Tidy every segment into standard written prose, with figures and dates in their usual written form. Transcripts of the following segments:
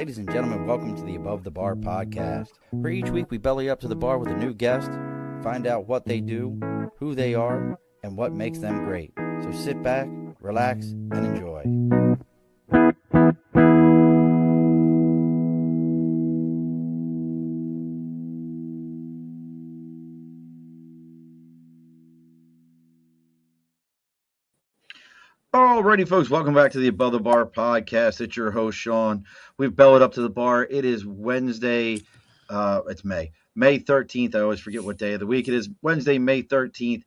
Ladies and gentlemen, welcome to the Above the Bar podcast. For each week, we belly up to the bar with a new guest, find out what they do, who they are, and what makes them great. So sit back, relax, and enjoy. Alrighty, folks, welcome back to the Above the Bar podcast. It's your host, Sean. We've bellowed up to the bar. It is Wednesday. It's May 13th. I always forget what day of the week it is. Wednesday, May 13th.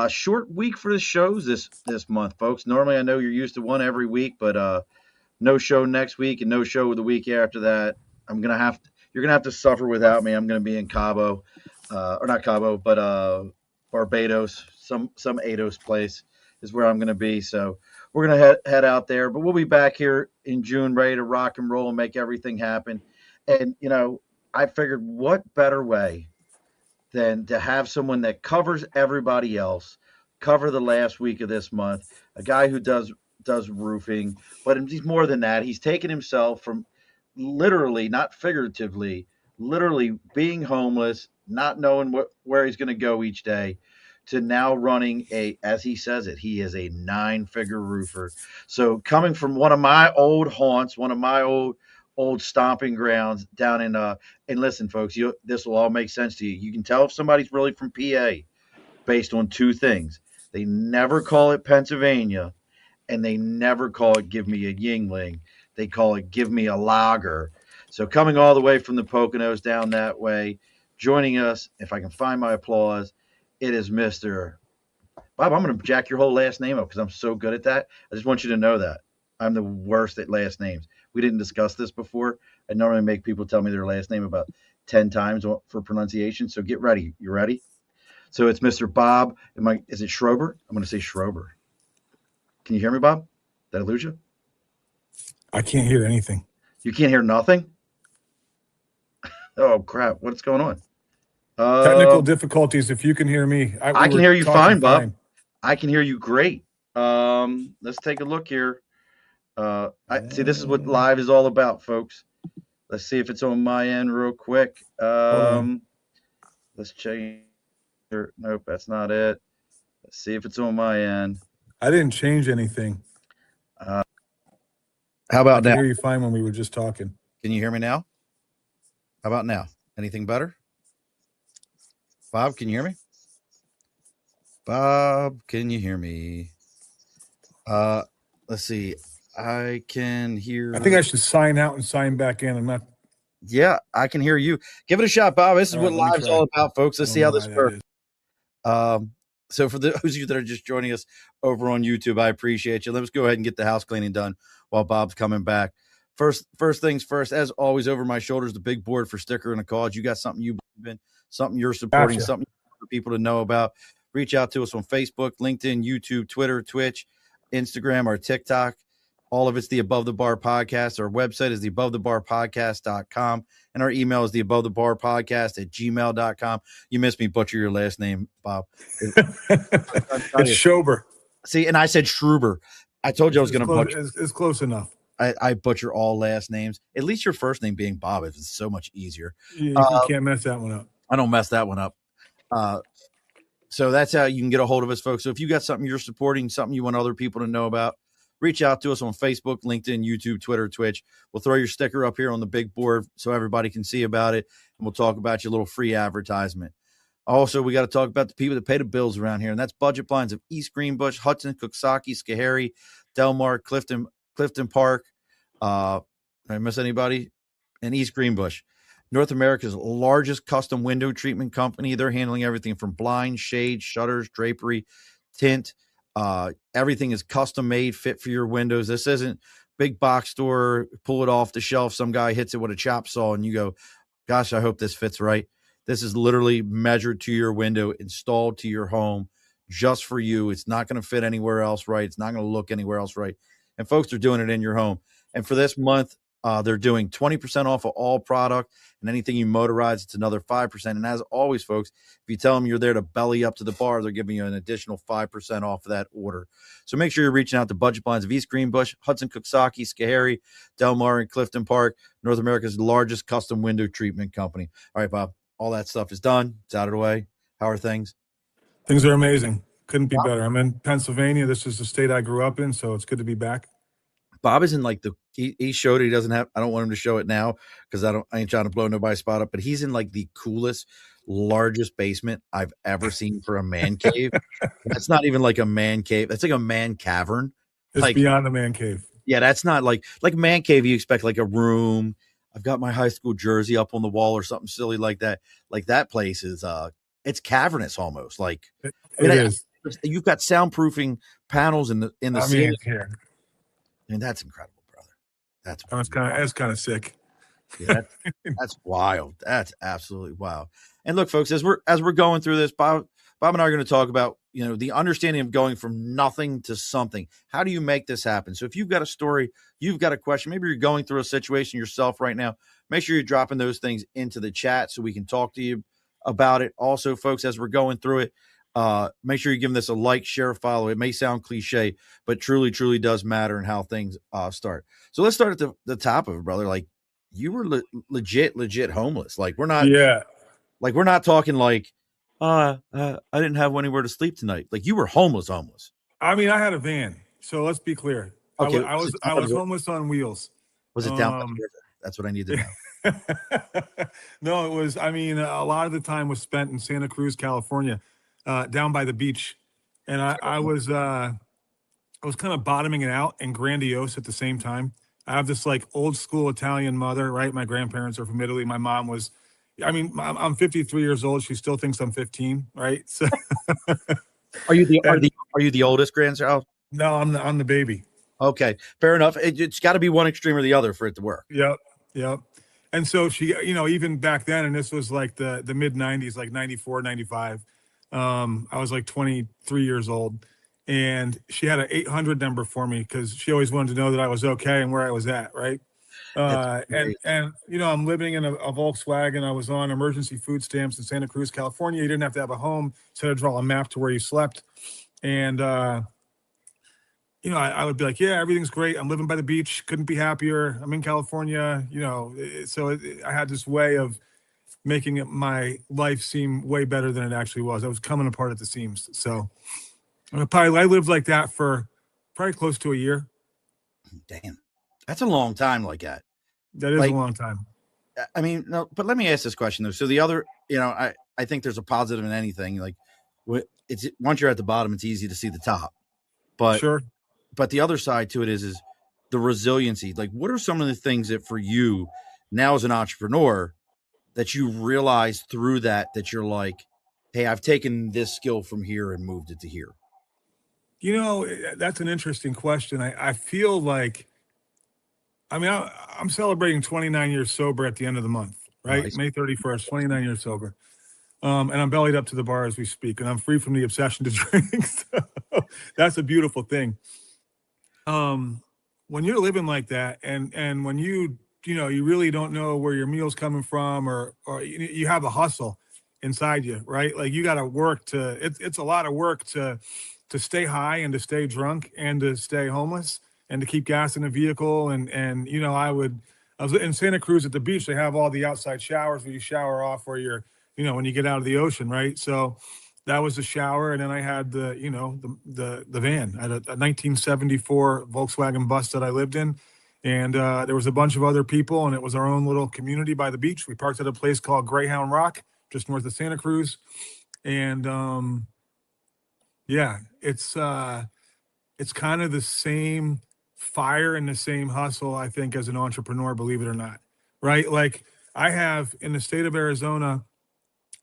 Short week for the shows this month, folks. Normally, I know you're used to one every week, but no show next week and no show the week after that. You're gonna have to suffer without me. I'm gonna be in Cabo, or not Cabo, but Barbados, some Ados place is where I'm going to be. So we're going to head out there, but we'll be back here in June ready to rock and roll and make everything happen. And, you know, I figured what better way than to have someone that covers everybody else, cover the last week of this month, a guy who does roofing, but he's more than that. He's taken himself from literally, not figuratively, literally being homeless, not knowing where he's going to go each day, to now running as he says it, he is a 9-figure roofer. So coming from one of my old haunts, one of my old stomping grounds down in and listen, folks, this will all make sense to you. You can tell if somebody's really from PA based on two things. They never call it Pennsylvania, and they never call it give me a Yingling. They call it give me a lager. So coming all the way from the Poconos down that way, joining us, if I can find my applause, it is Mr. Bob. I'm going to jack your whole last name up because I'm so good at that. I just want you to know that. I'm the worst at last names. We didn't discuss this before. I normally make people tell me their last name about 10 times for pronunciation. So get ready. You ready? So it's Mr. Bob. Is it Schober? I'm going to say Schober. Can you hear me, Bob? Did I lose you? I can't hear anything. You can't hear nothing? Oh, crap. What's going on? Technical difficulties. If you can hear me, I can hear you fine, Bob. I can hear you great. Let's take a look here. See, this is what live is all about, folks. Let's see if it's on my end real quick. Let's change. Nope, that's not it. Let's see if it's on my end. I didn't change anything. How about now? I can hear you fine when we were just talking. Can you hear me now? How about now? Anything better? Bob, can you hear me? Bob, can you hear me? Let's see. I can hear. I think I should sign out and sign back in. I'm not. Yeah, I can hear you. Give it a shot, Bob. This is what live's all about, folks. Let's see how this works. So for those of you that are just joining us over on YouTube, I appreciate you. Let's go ahead and get the house cleaning done while Bob's coming back. First things first, as always, over my shoulders, the big board for sticker and a cause. You got something you believe in, something you're supporting, Gotcha. something for people to know about. Reach out to us on Facebook, LinkedIn, YouTube, Twitter, Twitch, Instagram, or TikTok. All of it's the Above the Bar podcast. Our website is theabovethebarpodcast.com. And our email is theabovethebarpodcast@gmail.com. You missed me butcher your last name, Bob. It's Schober. See, and I said Schruber. I told you I was going to butcher. It's close enough. I butcher all last names. At least your first name being Bob is so much easier. You can't mess that one up. I don't mess that one up. So that's how you can get a hold of us, folks. So if you got something you're supporting, something you want other people to know about, reach out to us on Facebook, LinkedIn, YouTube, Twitter, Twitch. We'll throw your sticker up here on the big board so everybody can see about it, and we'll talk about your little free advertisement. Also, we got to talk about the people that pay the bills around here, and that's Budget Blinds of East Greenbush, Hudson, Cooksaki, Schoharie, Delmar, Clifton Park. Did I miss anybody? And East Greenbush. North America's largest custom window treatment company. They're handling everything from blinds, shades, shutters, drapery, tint. Everything is custom made, fit for your windows. This isn't big box store, pull it off the shelf. Some guy hits it with a chop saw and you go, gosh, I hope this fits right. This is literally measured to your window, installed to your home just for you. It's not going to fit anywhere else right. It's not going to look anywhere else right. And folks are doing it in your home. And for this month, They're doing 20% off of all product, and anything you motorize, it's another 5%. And as always, folks, if you tell them you're there to belly up to the bar, they're giving you an additional 5% off of that order. So make sure you're reaching out to Budget Blinds of East Greenbush, Hudson, Coxsackie, Schoharie, Del Mar, and Clifton Park, North America's largest custom window treatment company. All right, Bob, all that stuff is done. It's out of the way. How are things? Things are amazing. Couldn't be better. I'm in Pennsylvania. This is the state I grew up in, so it's good to be back. Bob isn't like he showed it. He doesn't have, I don't want him to show it now because I ain't trying to blow nobody's spot up, but he's in like the coolest, largest basement I've ever seen for a man cave. That's not even like a man cave. That's like a man cavern. It's like beyond a man cave. Yeah, that's not like man cave. You expect like a room. I've got my high school jersey up on the wall or something silly like that. Like that place is it's cavernous almost. Like it is. You've got soundproofing panels in the ceiling. Here. I mean, that's incredible, brother. That's kind of sick. Yeah, that's wild. That's absolutely wild. And look, folks, as we're going through this, Bob and I are going to talk about, the understanding of going from nothing to something. How do you make this happen? So if you've got a story, you've got a question, maybe you're going through a situation yourself right now, make sure you're dropping those things into the chat so we can talk to you about it. Also, folks, as we're going through it, make sure you're giving this a like, share, follow. It may sound cliche, but truly, truly does matter in how things start. So let's start at the top of it, brother. Like you were legit homeless. Like we're not talking like, I didn't have anywhere to sleep tonight. Like you were homeless. I mean, I had a van. So let's be clear. Okay. I was homeless on wheels. Was it down by the river? That's what I need to know. No, it was, a lot of the time was spent in Santa Cruz, California. Down by the beach, and I was kind of bottoming it out and grandiose at the same time. I have this like old school Italian mother, right? My grandparents are from Italy. My mom was, I'm 53 years old. She still thinks I'm 15, right? So, are you the oldest grandchild? No, I'm the baby. Okay, fair enough. It's got to be one extreme or the other for it to work. Yep. And so she, even back then, and this was like the mid 90s, like 94, 95. I was like 23 years old, and she had an 800 number for me because she always wanted to know that I was okay and where I was at, right? And I'm living in a Volkswagen. I was on emergency food stamps in Santa Cruz, California. You didn't have to have a home. So I had to draw a map to where you slept. And, I would be like, yeah, everything's great. I'm living by the beach. Couldn't be happier. I'm in California, so I had this way of making my life seem way better than it actually was. I was coming apart at the seams. So I lived like that for probably close to a year. Damn. That's a long time like that. That is a long time. I mean, no, but let me ask this question though. So the other, I think there's a positive in anything. Like it's once you're at the bottom, it's easy to see the top. But sure. But the other side to it is the resiliency. Like what are some of the things that for you now as an entrepreneur that you realize through that you're like, hey, I've taken this skill from here and moved it to here? That's an interesting question. I feel like, I'm celebrating 29 years sober at the end of the month, right? Nice. May 31st, 29 years sober. And I'm bellied up to the bar as we speak, and I'm free from the obsession to drink. So that's a beautiful thing. When you're living like that and when you really don't know where your meal's coming from or you have a hustle inside you, right? Like you got to work it's a lot of work to stay high and to stay drunk and to stay homeless and to keep gas in a vehicle. And I was in Santa Cruz at the beach. They have all the outside showers where you shower off where you're, when you get out of the ocean, right? So that was the shower. And then I had the van. I had a 1974 Volkswagen bus that I lived in. And there was a bunch of other people, and it was our own little community by the beach. We parked at a place called Greyhound Rock, just north of Santa Cruz. And it's kind of the same fire and the same hustle, I think, as an entrepreneur, believe it or not, right? Like I have in the state of Arizona,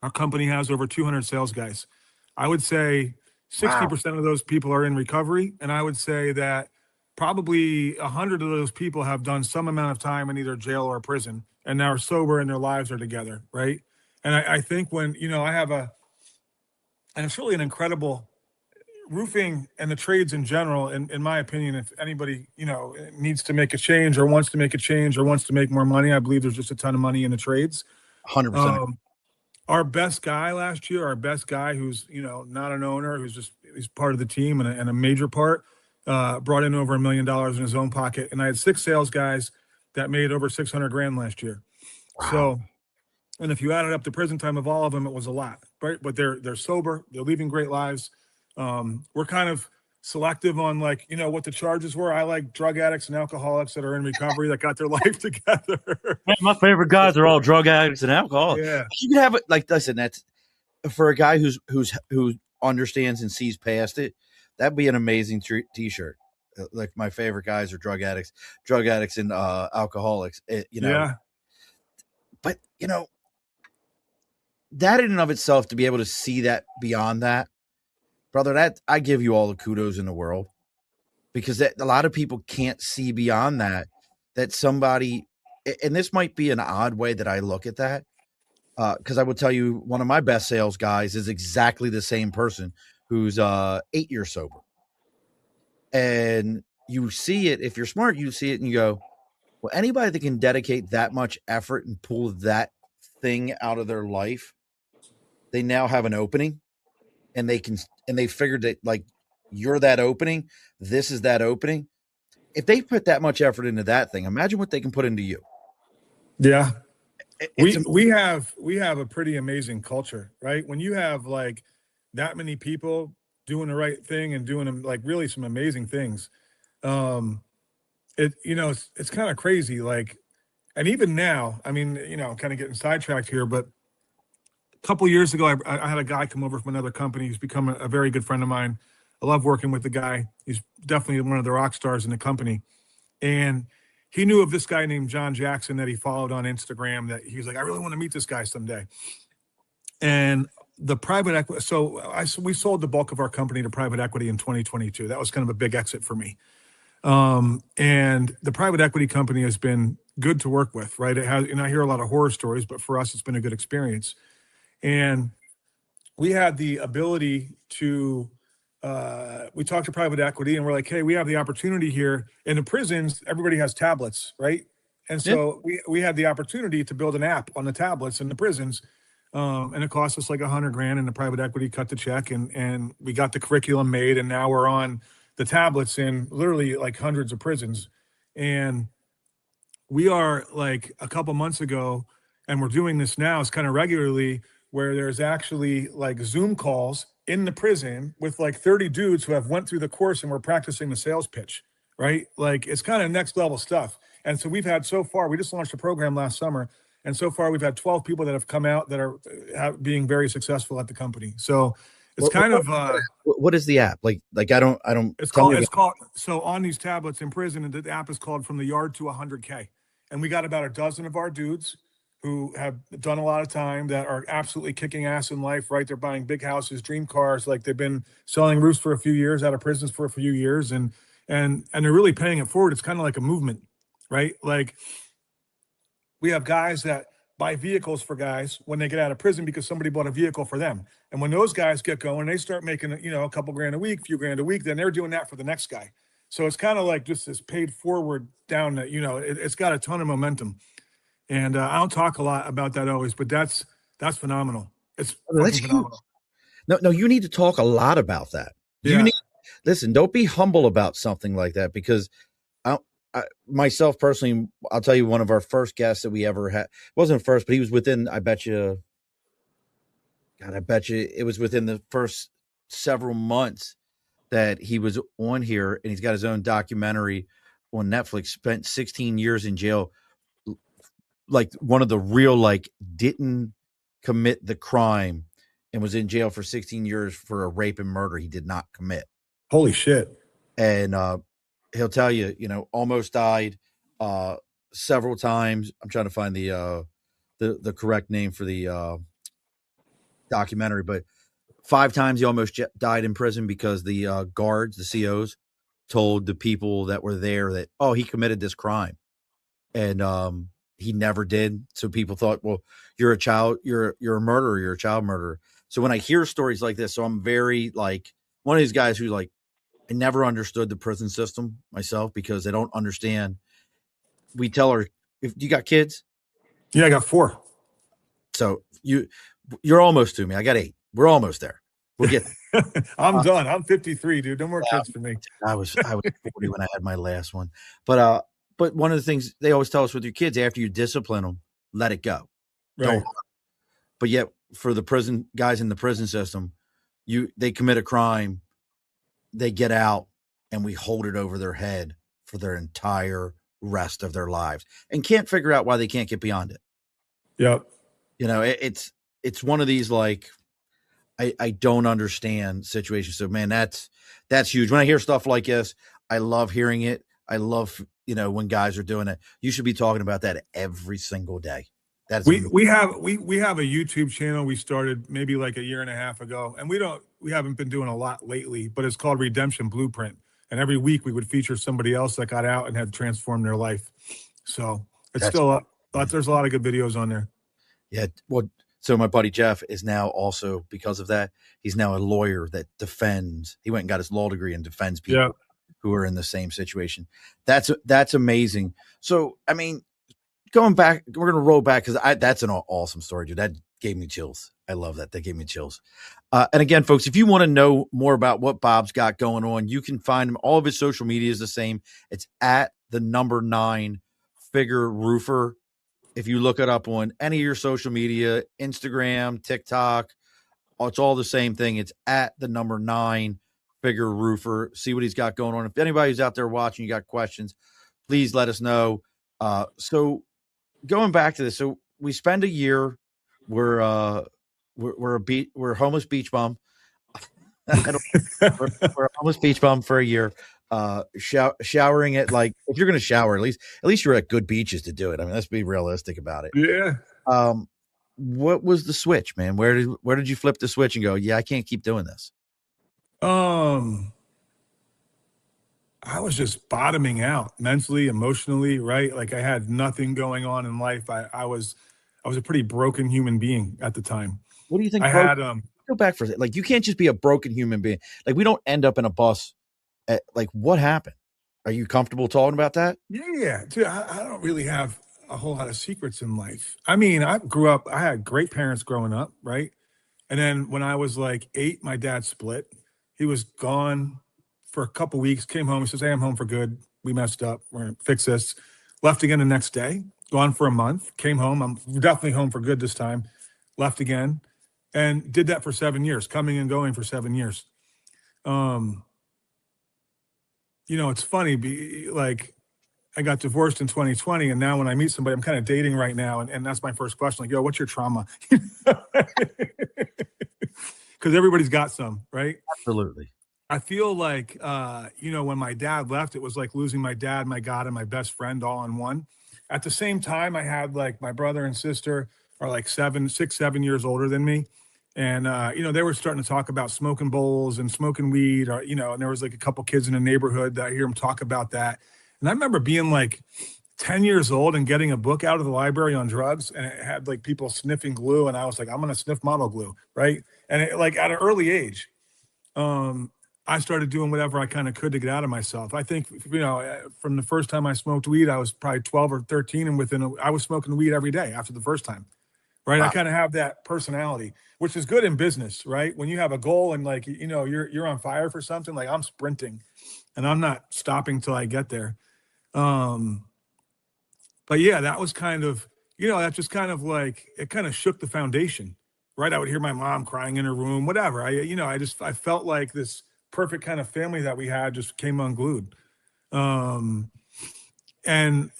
our company has over 200 sales guys. I would say 60% of those people are in recovery. And I would say that probably 100 of those people have done some amount of time in either jail or prison and now are sober and their lives are together, right? And I think when, and it's really an incredible roofing and the trades in general, in my opinion, if anybody, needs to make a change or wants to make a change or wants to make more money, I believe there's just a ton of money in the trades. 100%. Um, our best guy last year, our best guy who's, not an owner, he's part of the team and a major part, brought in over $1 million in his own pocket. And I had 6 sales guys that made over 600 grand last year. Wow. So, and if you added up the prison time of all of them, it was a lot, right? But they're sober, they're leading great lives. We're kind of selective on what the charges were. I like drug addicts and alcoholics that are in recovery that got their life together. Man, my favorite guys are all drug addicts and alcoholics. Yeah. You can have it, like I said, that's for a guy who understands and sees past it. That'd be an amazing T-shirt. Like my favorite guys are drug addicts and alcoholics. Yeah. But that in and of itself, to be able to see that beyond that, brother, that I give you all the kudos in the world, because a lot of people can't see beyond that somebody, and this might be an odd way that I look at that, because I will tell you, one of my best sales guys is exactly the same person who's 8 years sober. And you see it, if you're smart, you see it and you go, well, anybody that can dedicate that much effort and pull that thing out of their life, they now have an opening, and they figured that, like, you're that opening, this is that opening. If they put that much effort into that thing, imagine what they can put into you. Yeah. We have a pretty amazing culture, right? When you have like that many people doing the right thing and doing like really some amazing things, it's kind of crazy. Like, and even now, I mean, kind of getting sidetracked here, but a couple years ago, I had a guy come over from another company. He's become a very good friend of mine. I love working with the guy. He's definitely one of the rock stars in the company. And he knew of this guy named John Jackson that he followed on Instagram, that he was like, I really want to meet this guy someday. And the private equity, we sold the bulk of our company to private equity in 2022. That was kind of a big exit for me. And the private equity company has been good to work with, right? It has, I hear a lot of horror stories, but for us, it's been a good experience. And we had the ability to, we talked to private equity and we're like, hey, we have the opportunity here. In the prisons, everybody has tablets, right? And so we had the opportunity to build an app on the tablets in the prisons. And it cost us like $100 grand, and the private equity cut the check, and we got the curriculum made, and now we're on the tablets in literally like hundreds of prisons. And we are like a couple months ago, and we're doing this now, it's kind of regularly, where there's actually like Zoom calls in the prison with like 30 dudes who have went through the course, and we're practicing the sales pitch, right? Like, it's kind of next level stuff. And so we just launched a program last summer, and so far we've had 12 people that have come out that are being very successful at the company. So it's what is the app? Like I don't, it's called, so on these tablets in prison, the app is called From the Yard to 100K. And we got about a dozen of our dudes who have done a lot of time that are absolutely kicking ass in life, right? They're buying big houses, dream cars. Like, they've been selling roofs for a few years, out of prisons for a few years, and they're really paying it forward. It's kind of like a movement, right? Like, we have guys that buy vehicles for guys when they get out of prison because somebody bought a vehicle for them. And when those guys get going, they start making, a couple grand a week, few grand a week, then they're doing that for the next guy. So it's kind of like just this paid forward down that, it's got a ton of momentum. And I don't talk a lot about that always, but that's phenomenal. It's phenomenal. No, you need to talk a lot about that. Yeah. Listen, don't be humble about something like that, because myself personally, I'll tell you, one of our first guests that we ever had, wasn't first, but he was within, I bet you it was within the first several months that he was on here, and he's got his own documentary on Netflix, spent 16 years in jail. Like, one of the real, like, didn't commit the crime and was in jail for 16 years for a rape and murder he did not commit. Holy shit. And, he'll tell you, almost died several times. I'm trying to find the correct name for the documentary, but 5 times he almost died in prison because the guards, the COs, told the people that were there that, oh, he committed this crime, and he never did. So people thought, well, you're a murderer, you're a child murderer. So when I hear stories like this, so I'm very like, one of these guys who like, I never understood the prison system myself because they don't understand. We tell her, if you got kids. Yeah, I got 4. So you're almost to me. I got 8. We're almost there. We'll get. I'm done. I'm 53, dude. No more kids for me. I was 40 when I had my last one. But one of the things they always tell us with your kids, after you discipline them, let it go. Right. Don't. But yet for the prison guys in the prison system, they commit a crime, they get out, and we hold it over their head for their entire rest of their lives and can't figure out why they can't get beyond it. Yep. You know, it's one of these, like, I don't understand situations. So man, that's huge. When I hear stuff like this, I love hearing it. I love, when guys are doing it. You should be talking about that every single day. We have a YouTube channel we started maybe like a year and a half ago, and we haven't been doing a lot lately, but it's called Redemption Blueprint. And every week we would feature somebody else that got out and had transformed their life. So it's still up, but there's a lot of good videos on there. Yeah. Well, so my buddy Jeff is now also, because of that, he's now a lawyer that defends. He went and got his law degree and defends people who are in the same situation. That's amazing. So, I mean, going back, we're going to roll back because that's an awesome story, dude. That gave me chills. I love that. That gave me chills. And again, folks, if you want to know more about what Bob's got going on, you can find him. All of his social media is the same. It's at the number 9 figure roofer. If you look it up on any of your social media, Instagram, TikTok, it's all the same thing. It's at the number 9 figure roofer. See what he's got going on. If anybody's out there watching, you got questions, please let us know. So going back to this, so we spend a year. We're homeless beach bum. we're a homeless beach bum for a year. Showering at, like, if you're going to shower, at least you're at good beaches to do it. I mean, let's be realistic about it. Yeah. What was the switch, man? Where did you flip the switch and go, yeah, I can't keep doing this? I was just bottoming out mentally, emotionally, right? Like I had nothing going on in life. I was a pretty broken human being at the time. What do you think? Go back for a second. Like, you can't just be a broken human being. Like, we don't end up in a bus. Like, what happened? Are you comfortable talking about that? Yeah. Dude, I don't really have a whole lot of secrets in life. I mean, I had great parents growing up, right? And then when I was like 8, my dad split. He was gone for a couple weeks, came home. He says, hey, I'm home for good. We messed up. We're going to fix this. Left again the next day, gone for a month, came home. I'm definitely home for good this time. Left again and did that for 7 years, coming and going for 7 years. It's funny, like, I got divorced in 2020, and now when I meet somebody, I'm kind of dating right now, and that's my first question, like, yo, what's your trauma? Because everybody's got some, right? Absolutely. I feel like, when my dad left, it was like losing my dad, my God, and my best friend all in one. At the same time, I had, like, my brother and sister are like 7 years older than me. And, they were starting to talk about smoking bowls and smoking weed, or, and there was like a couple kids in the neighborhood that I hear them talk about that. And I remember being like 10 years old and getting a book out of the library on drugs, and it had like people sniffing glue. And I was like, I'm going to sniff model glue. Right. And like at an early age, I started doing whatever I kind of could to get out of myself. I think, from the first time I smoked weed, I was probably 12 or 13. And I was smoking weed every day after the first time. Right. Wow. I kind of have that personality, which is good in business. Right. When you have a goal and, like, you're on fire for something, like, I'm sprinting and I'm not stopping till I get there. But yeah, that was kind of, that just kind of like, it kind of shook the foundation. Right. I would hear my mom crying in her room, whatever. I felt like this perfect kind of family that we had just came unglued. And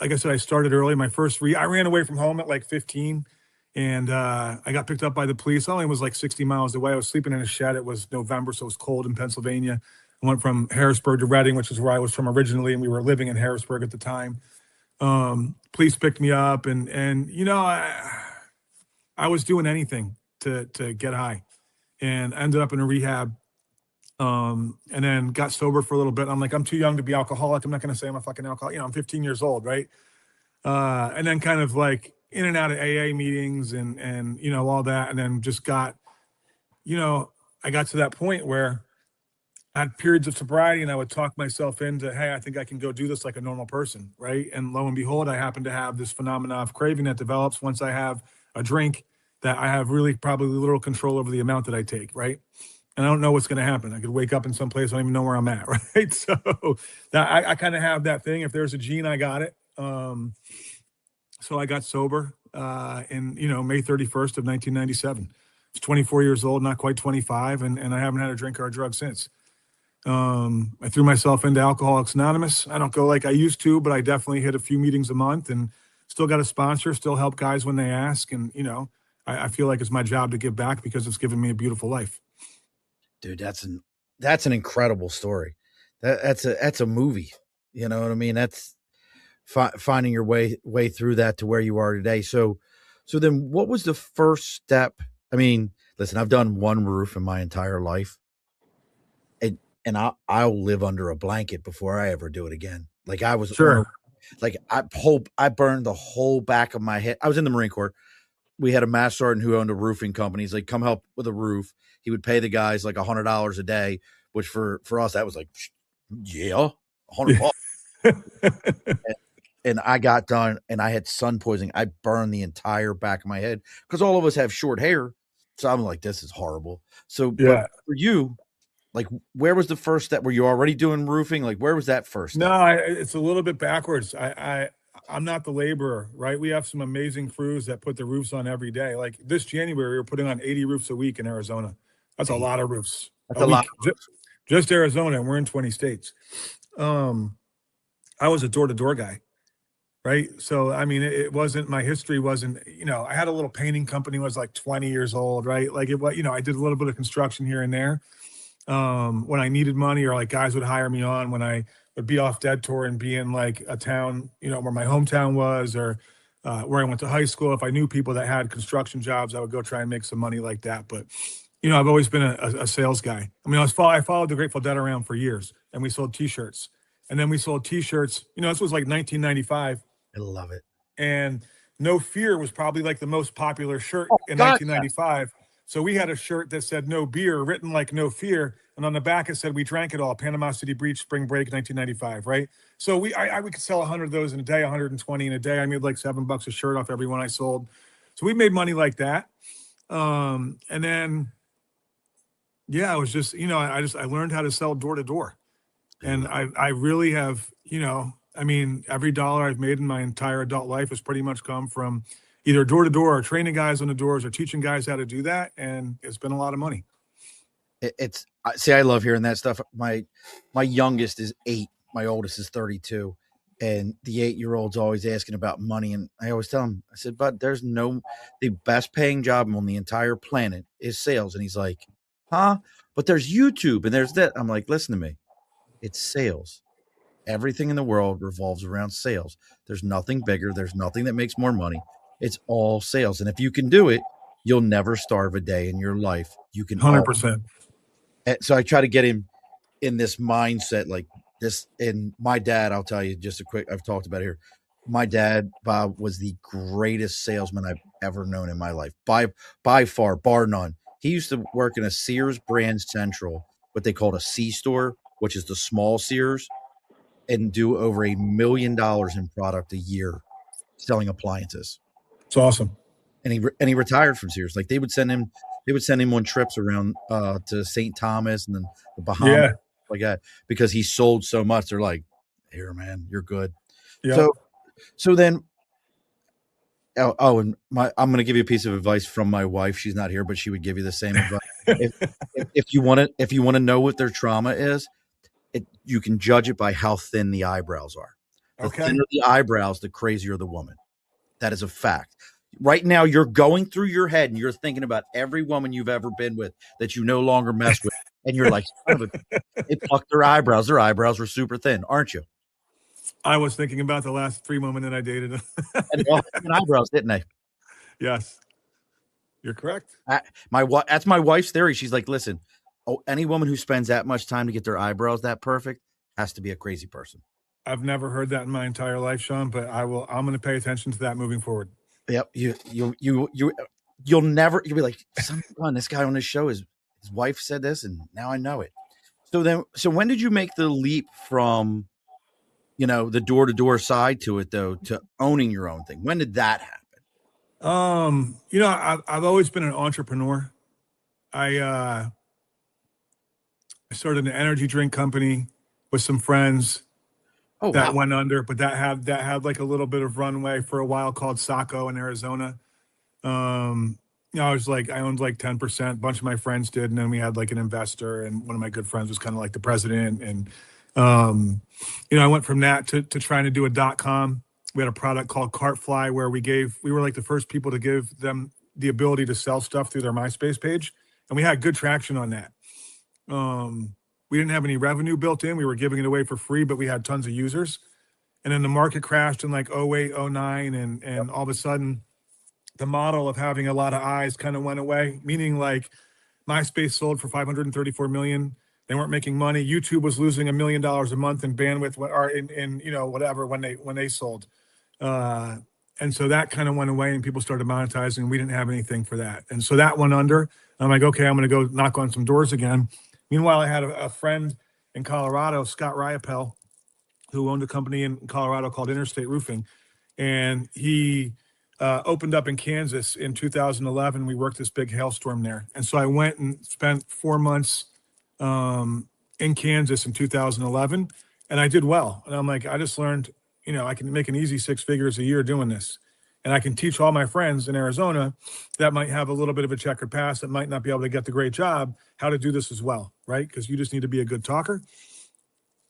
like I said, I started early. My first I ran away from home at like 15. And I got picked up by the police. I only was like 60 miles away. I was sleeping in a shed. It was November, so it was cold in Pennsylvania. I went from Harrisburg to Reading, which is where I was from originally, and we were living in Harrisburg at the time. Police picked me up, and I was doing anything to get high, and ended up in a rehab, and then got sober for a little bit. I'm like, I'm too young to be alcoholic. I'm not going to say I'm a fucking alcoholic. I'm 15 years old, right? And then kind of like in and out of AA meetings and all that. And then just got, I got to that point where had periods of sobriety, and I would talk myself into, hey, I think I can go do this like a normal person, right? And lo and behold, I happen to have this phenomenon of craving that develops once I have a drink, that I have really probably little control over the amount that I take, right? And I don't know what's going to happen. I could wake up in some place, I don't even know where I'm at, right? So that I kind of have that thing. If there's a gene, I got it. So I got sober in May 31st of 1997. I was 24 years old, not quite 25, and I haven't had a drink or a drug since. I threw myself into Alcoholics Anonymous. I don't go like I used to, but I definitely hit a few meetings a month, and still got a sponsor, still help guys when they ask. And, I feel like it's my job to give back because it's given me a beautiful life. Dude, that's an incredible story. That's a movie. You know what I mean? That's finding your way through that to where you are today. So then what was the first step? I mean, listen, I've done one roof in my entire life. And I'll live under a blanket before I ever do it again. Like I was, Sure. I burned the whole back of my head. I was in the Marine Corps. We had a master sergeant who owned a roofing company. He's like, come help with a roof. He would pay the guys like $100 a day, which for us, that was like, yeah, $100. And I got done and I had sun poisoning. I burned the entire back of my head because all of us have short hair. So I'm like, this is horrible. So Yeah. but for you, like, where was the first step? Were you already doing roofing? Like, where was that first step? No, it's a little bit backwards. I'm not the laborer, right? We have some amazing crews that put the roofs on every day. Like this January, we were putting on 80 roofs a week in Arizona. That's a lot of roofs. That's a lot. Just Arizona, and we're in 20 states. I was a door-to-door guy, right? So, I mean, it wasn't, my history wasn't, I had a little painting company when I was like 20 years old, right? Like it was, I did a little bit of construction here and there. When I needed money, or like guys would hire me on when I would be off dead tour and be in like a town, where my hometown was, or where I went to high school. If I knew people that had construction jobs, I would go try and make some money like that. But, I've always been a sales guy. I mean, I followed the Grateful Dead around for years, and we sold t-shirts, and then we sold t-shirts, this was like 1995. I love it. And No Fear was probably like the most popular shirt in 1995. So we had a shirt that said "No Beer," written like "No Fear," and on the back it said "We drank it all." Panama City Beach, spring break, 1995. Right. So we could sell 100 of those in a day, 120 in a day. I made like $7 a shirt off every one I sold. So we made money like that. And then, yeah, I was just, I learned how to sell door to door, and I really have, I mean, every dollar I've made in my entire adult life has pretty much come from either door to door or training guys on the doors or teaching guys how to do that. And it's been a lot of money. I love hearing that stuff. My youngest is 8. My oldest is 32. And the 8-year-old's always asking about money. And I always tell him, I said, but the best paying job on the entire planet is sales. And he's like, huh? But there's YouTube and there's that. I'm like, listen to me. It's sales. Everything in the world revolves around sales. There's nothing bigger. There's nothing that makes more money. It's all sales. And if you can do it, you'll never starve a day in your life. You can 100%. So I try to get him in this mindset like this. And my dad, I'll tell you just I've talked about it here. My dad, Bob, was the greatest salesman I've ever known in my life. By far, bar none. He used to work in a Sears Brand Central, what they called a C store, which is the small Sears, and do over $1 million in product a year selling appliances. It's awesome. And he retired from Sears. Like they would send him on trips around to St. Thomas and then the Bahamas, like that, because he sold so much. They're like, here, man, you're good. Yeah. So then, and I'm going to give you a piece of advice from my wife. She's not here, but she would give you the same advice. If you want to know what their trauma is, you can judge it by how thin the eyebrows are. The thinner the eyebrows, the crazier the woman. That is a fact. Right now, you're going through your head and you're thinking about every woman you've ever been with that you no longer mess with. And you're like, they plucked their eyebrows. Their eyebrows were super thin, aren't you? I was thinking about the last 3 women that I dated. And they all had thin eyebrows, didn't they? Yes. You're correct. That's my wife's theory. She's like, listen, any woman who spends that much time to get their eyebrows that perfect has to be a crazy person. I've never heard that in my entire life, Sean, but I'm going to pay attention to that moving forward. Yep. You'll be like, son, this guy on this show his wife said this and now I know it. So when did you make the leap from, the door-to-door side to it, though, to owning your own thing? When did that happen? I've always been an entrepreneur. I started an energy drink company with some friends Oh, that wow. went under, but that had like a little bit of runway for a while, called Saco in Arizona. I owned like 10%, a bunch of my friends did. And then we had like an investor, and one of my good friends was kind of like the president. And, I went from that to trying to do a .com. We had a product called Cartfly where we were like the first people to give them the ability to sell stuff through their MySpace page. And we had good traction on that. We didn't have any revenue built in. We were giving it away for free, but we had tons of users. And then the market crashed in like 08, 09. And all of a sudden, the model of having a lot of eyes kind of went away, meaning like MySpace sold for 534 million. They weren't making money. YouTube was losing $1 million a month in bandwidth or in whatever when they sold. And so that kind of went away and people started monetizing, and we didn't have anything for that. And so that went under. I'm like, okay, I'm going to go knock on some doors again. Meanwhile, I had a friend in Colorado, Scott Riopel, who owned a company in Colorado called Interstate Roofing. And he opened up in Kansas in 2011. We worked this big hailstorm there. And so I went and spent 4 months in Kansas in 2011, and I did well. And I'm like, I just learned, I can make an easy 6 figures a year doing this. And I can teach all my friends in Arizona that might have a little bit of a checkered past, that might not be able to get the great job, how to do this as well, right? Because you just need to be a good talker.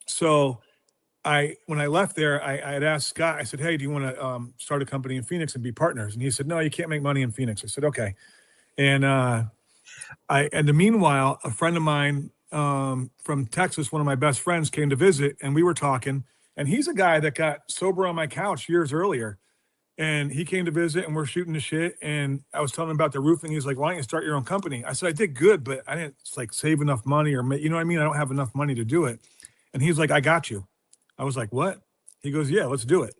So when I left there, I had asked Scott, I said, hey, do you want to start a company in Phoenix and be partners? And he said, no, you can't make money in Phoenix. I said, okay. And and meanwhile, a friend of mine from Texas, one of my best friends, came to visit, and we were talking. And he's a guy that got sober on my couch years earlier. And he came to visit, and we're shooting the shit. And I was telling him about the roofing. He's like, why don't you start your own company? I said, I did good, but I didn't like save enough money or make, you know what I mean? I don't have enough money to do it. And he's like, I got you. I was like, what? He goes, yeah, let's do it.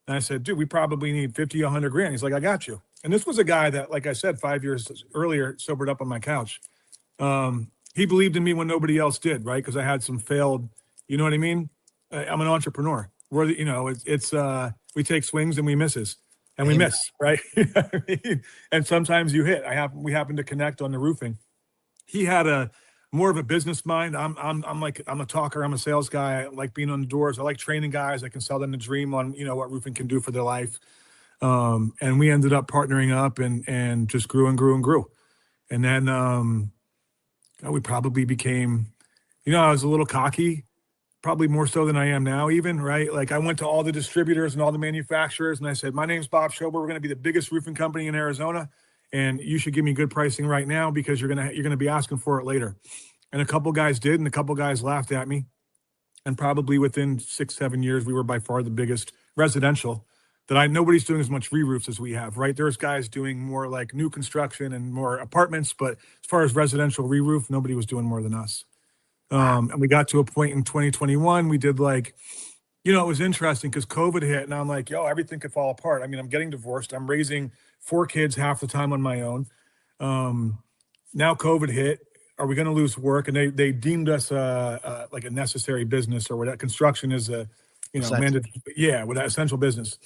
And I said, dude, we probably need 50, 100 grand. He's like, I got you. And this was a guy that, like I said, 5 years earlier, sobered up on my couch. He believed in me when nobody else did, right? Because I had some failed, you know what I mean? I'm an entrepreneur. We take swings and we misses, and we miss, right? And sometimes you hit. We happen to connect on the roofing. He had more of a business mind. I'm a talker. I'm a sales guy. I like being on the doors. I like training guys. I can sell them the dream on, what roofing can do for their life. And we ended up partnering up and just grew and grew and grew. And then we probably became, I was a little cocky, probably more so than I am now even, right? Like I went to all the distributors and all the manufacturers and I said, my name's Bob Schober. We're going to be the biggest roofing company in Arizona. And you should give me good pricing right now because you're gonna be asking for it later. And a couple guys did, and a couple guys laughed at me. And probably within 6-7 years, we were by far the biggest residential. Nobody's doing as much re-roofs as we have, right? There's guys doing more like new construction and more apartments, but as far as residential re-roof, nobody was doing more than us. And we got to a point in 2021, we did like, it was interesting because COVID hit, and I'm like, everything could fall apart. I mean, I'm getting divorced. I'm raising 4 kids half the time on my own. Now COVID hit. Are we going to lose work? And they deemed us like a necessary business or whatever. Construction is with that essential business.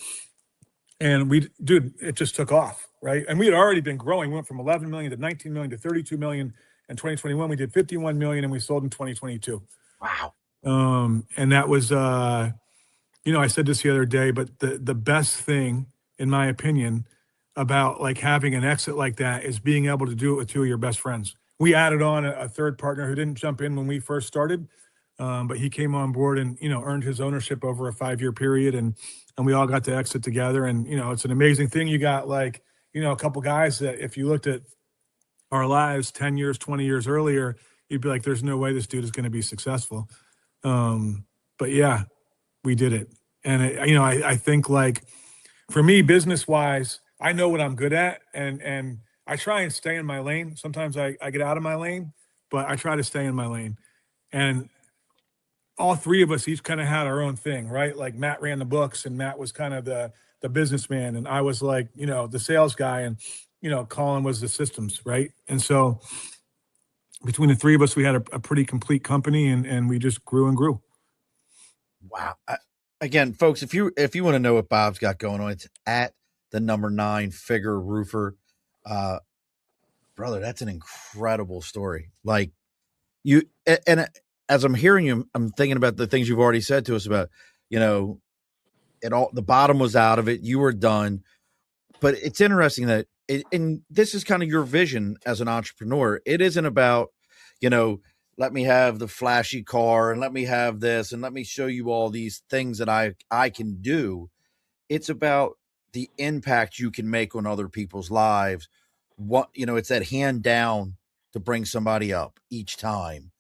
And it just took off, right? And we had already been growing. We went from 11 million to 19 million to 32 million. In 2021, we did 51 million, and we sold in 2022. Wow. And that was, I said this the other day, but the best thing, in my opinion, about like having an exit like that is being able to do it with 2 of your best friends. We added on a third partner who didn't jump in when we first started, but he came on board and, earned his ownership over a 5-year period. And we all got to exit together. And, it's an amazing thing. You got like, a couple guys that if you looked at our lives 10 years, 20 years earlier, you'd be like, there's no way this dude is going to be successful. But yeah, we did it. And, I think like for me, business wise, I know what I'm good at and I try and stay in my lane. Sometimes I get out of my lane, but I try to stay in my lane. And all 3 of us each kind of had our own thing, right? Like Matt ran the books and Matt was kind of the businessman. And I was like, the sales guy and, Colin was the systems, right? And so between the three of us, we had a pretty complete company, and we just grew and grew. Wow. Again, folks, if you want to know what Bob's got going on, it's at the number 9 Figure Roofer. Brother, that's an incredible story. Like you, and as I'm hearing you, I'm thinking about the things you've already said to us about, it all, the bottom was out of it. You were done. But it's interesting that, and this is kind of your vision as an entrepreneur. It isn't about, let me have the flashy car and let me have this and let me show you all these things that I can do. It's about the impact you can make on other people's lives. It's that hand down to bring somebody up each time.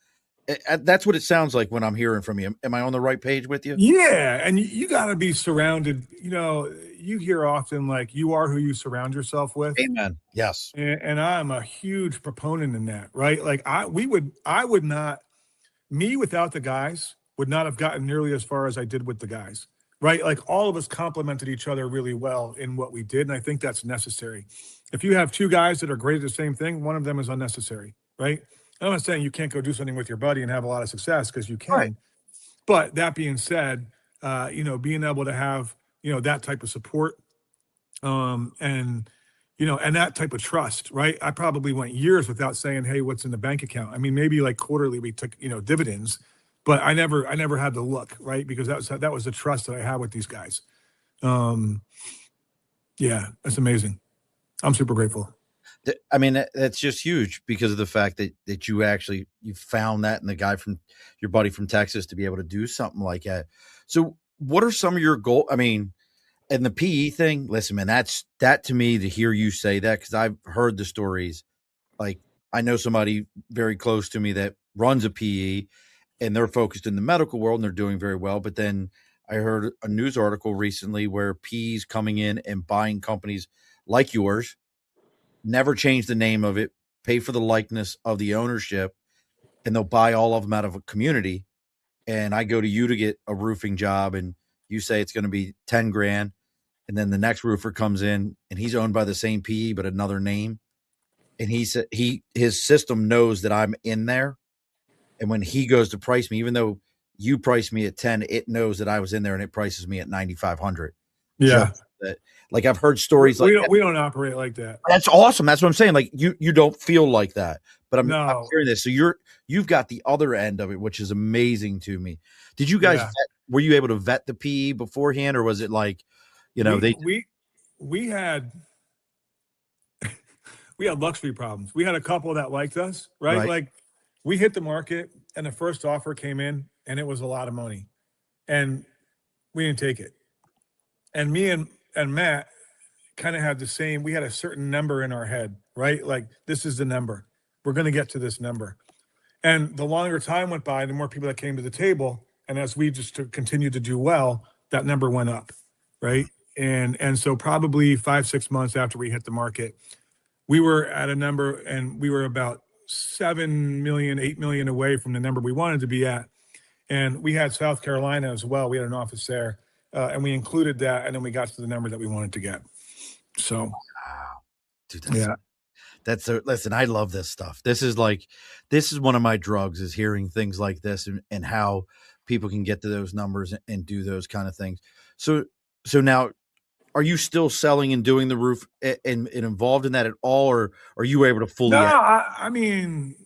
That's what it sounds like when I'm hearing from you. Am I on the right page with you? Yeah, and you got to be surrounded. You hear often like you are who you surround yourself with. Amen. Yes. And I'm a huge proponent in that, right? Like I would not, me without the guys would not have gotten nearly as far as I did with the guys, right? Like all of us complemented each other really well in what we did. And I think that's necessary. If you have two guys that are great at the same thing, one of them is unnecessary, right? I'm not saying you can't go do something with your buddy and have a lot of success, because you can. Right. But that being said, being able to have, that type of support, and that type of trust, right? I probably went years without saying, hey, what's in the bank account? I mean, maybe like quarterly we took, dividends, but I never had to look, right? Because that was the trust that I had with these guys. Yeah, that's amazing. I'm super grateful. I mean, that's just huge because of the fact that you found that in the guy from your buddy from Texas to be able to do something like that. So what are some of your goals? I mean, and the PE thing, listen, man, that to me, to hear you say that, because I've heard the stories. Like, I know somebody very close to me that runs a PE and they're focused in the medical world and they're doing very well. But then I heard a news article recently where PE's coming in and buying companies like yours, never change the name of it, pay for the likeness of the ownership, and they'll buy all of them out of a community. And I go to you to get a roofing job and you say it's going to be 10 grand. And then the next roofer comes in and he's owned by the same PE, but another name. And he said his system knows that I'm in there. And when he goes to price me, even though you price me at 10, it knows that I was in there and it prices me at 9,500. Yeah. Like I've heard stories we don't operate like that. That's awesome. That's what I'm saying. Like you don't feel like that, but I'm hearing this. So you've got the other end of it, which is amazing to me. Did you guys, were you able to vet the PE beforehand, or was it like, we had luxury problems. We had a couple that liked us, right? Like we hit the market and the first offer came in and it was a lot of money and we didn't take it. And me and Matt kind of had we had a certain number in our head, right? Like, this is the number. We're going to get to this number. And the longer time went by, the more people that came to the table. And as we just continued to do well, that number went up, right? And so probably 5-6 months after we hit the market, we were at a number and we were about 7 million, 8 million away from the number we wanted to be at. And we had South Carolina as well. We had an office there. And we included that, and then we got to the number that we wanted to get. So, wow, dude, listen, I love this stuff. This is one of my drugs, is hearing things like this and how people can get to those numbers and do those kind of things. So now, are you still selling and doing the roof and involved in that at all, or are you able to fully? No, I mean,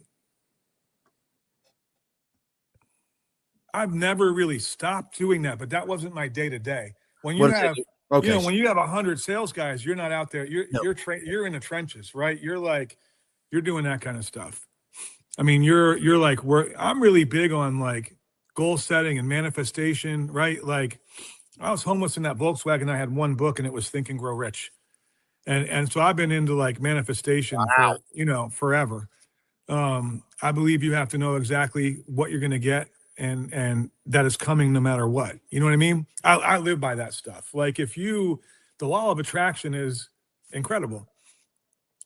I've never really stopped doing that, but that wasn't my day to day. When you have, when you have 100 sales guys, you're not out there. You're in the trenches, right? You're doing that kind of stuff. I mean, you're like, I'm really big on like goal setting and manifestation, right? Like, I was homeless in that Volkswagen. I had one book and it was Think and Grow Rich. And so I've been into like manifestation for, forever. I believe you have to know exactly what you're going to get and that is coming no matter what. You know what I mean? I live by that stuff. Like the law of attraction is incredible.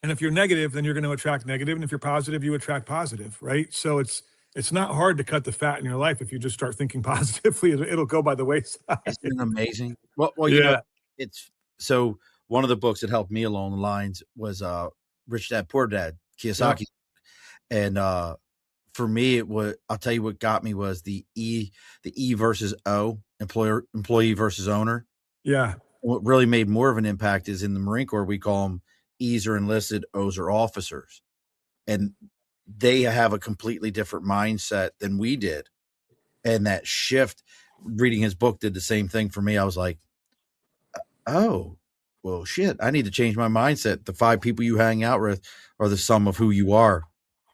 And if you're negative, then you're going to attract negative. And if you're positive, you attract positive, right? So it's not hard to cut the fat in your life if you just start thinking positively. It'll go by the wayside. Isn't amazing? Well, it's so one of the books that helped me along the lines was Rich Dad Poor Dad, Kiyosaki. And for me, I'll tell you what got me was the E versus O, employee versus owner. Yeah. What really made more of an impact is in the Marine Corps, we call them E's are enlisted, O's are officers. And they have a completely different mindset than we did. And that shift, reading his book did the same thing for me. I was like, oh, well, shit, I need to change my mindset. The 5 people you hang out with are the sum of who you are.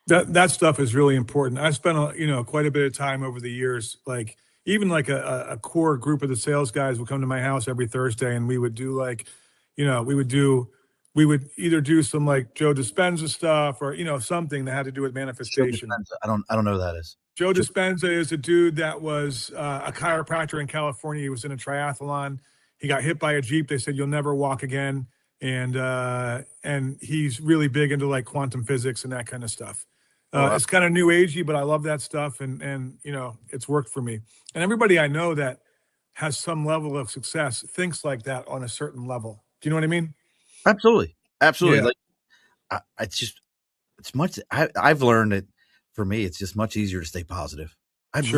That stuff is really important. I spent quite a bit of time over the years, like even like a core group of the sales guys would come to my house every Thursday, and we would do like, we would either do some like Joe Dispenza stuff or something that had to do with manifestation. I don't know who that is. Joe Dispenza is a dude that was a chiropractor in California. He was in a triathlon. He got hit by a Jeep. They said, "You'll never walk again." And he's really big into like quantum physics and that kind of stuff. It's kind of new agey, but I love that stuff. And it's worked for me. And everybody I know that has some level of success thinks like that on a certain level. Do you know what I mean? Absolutely. Yeah. Like, it's much, I've learned that for me, it's just much easier to stay positive. I'd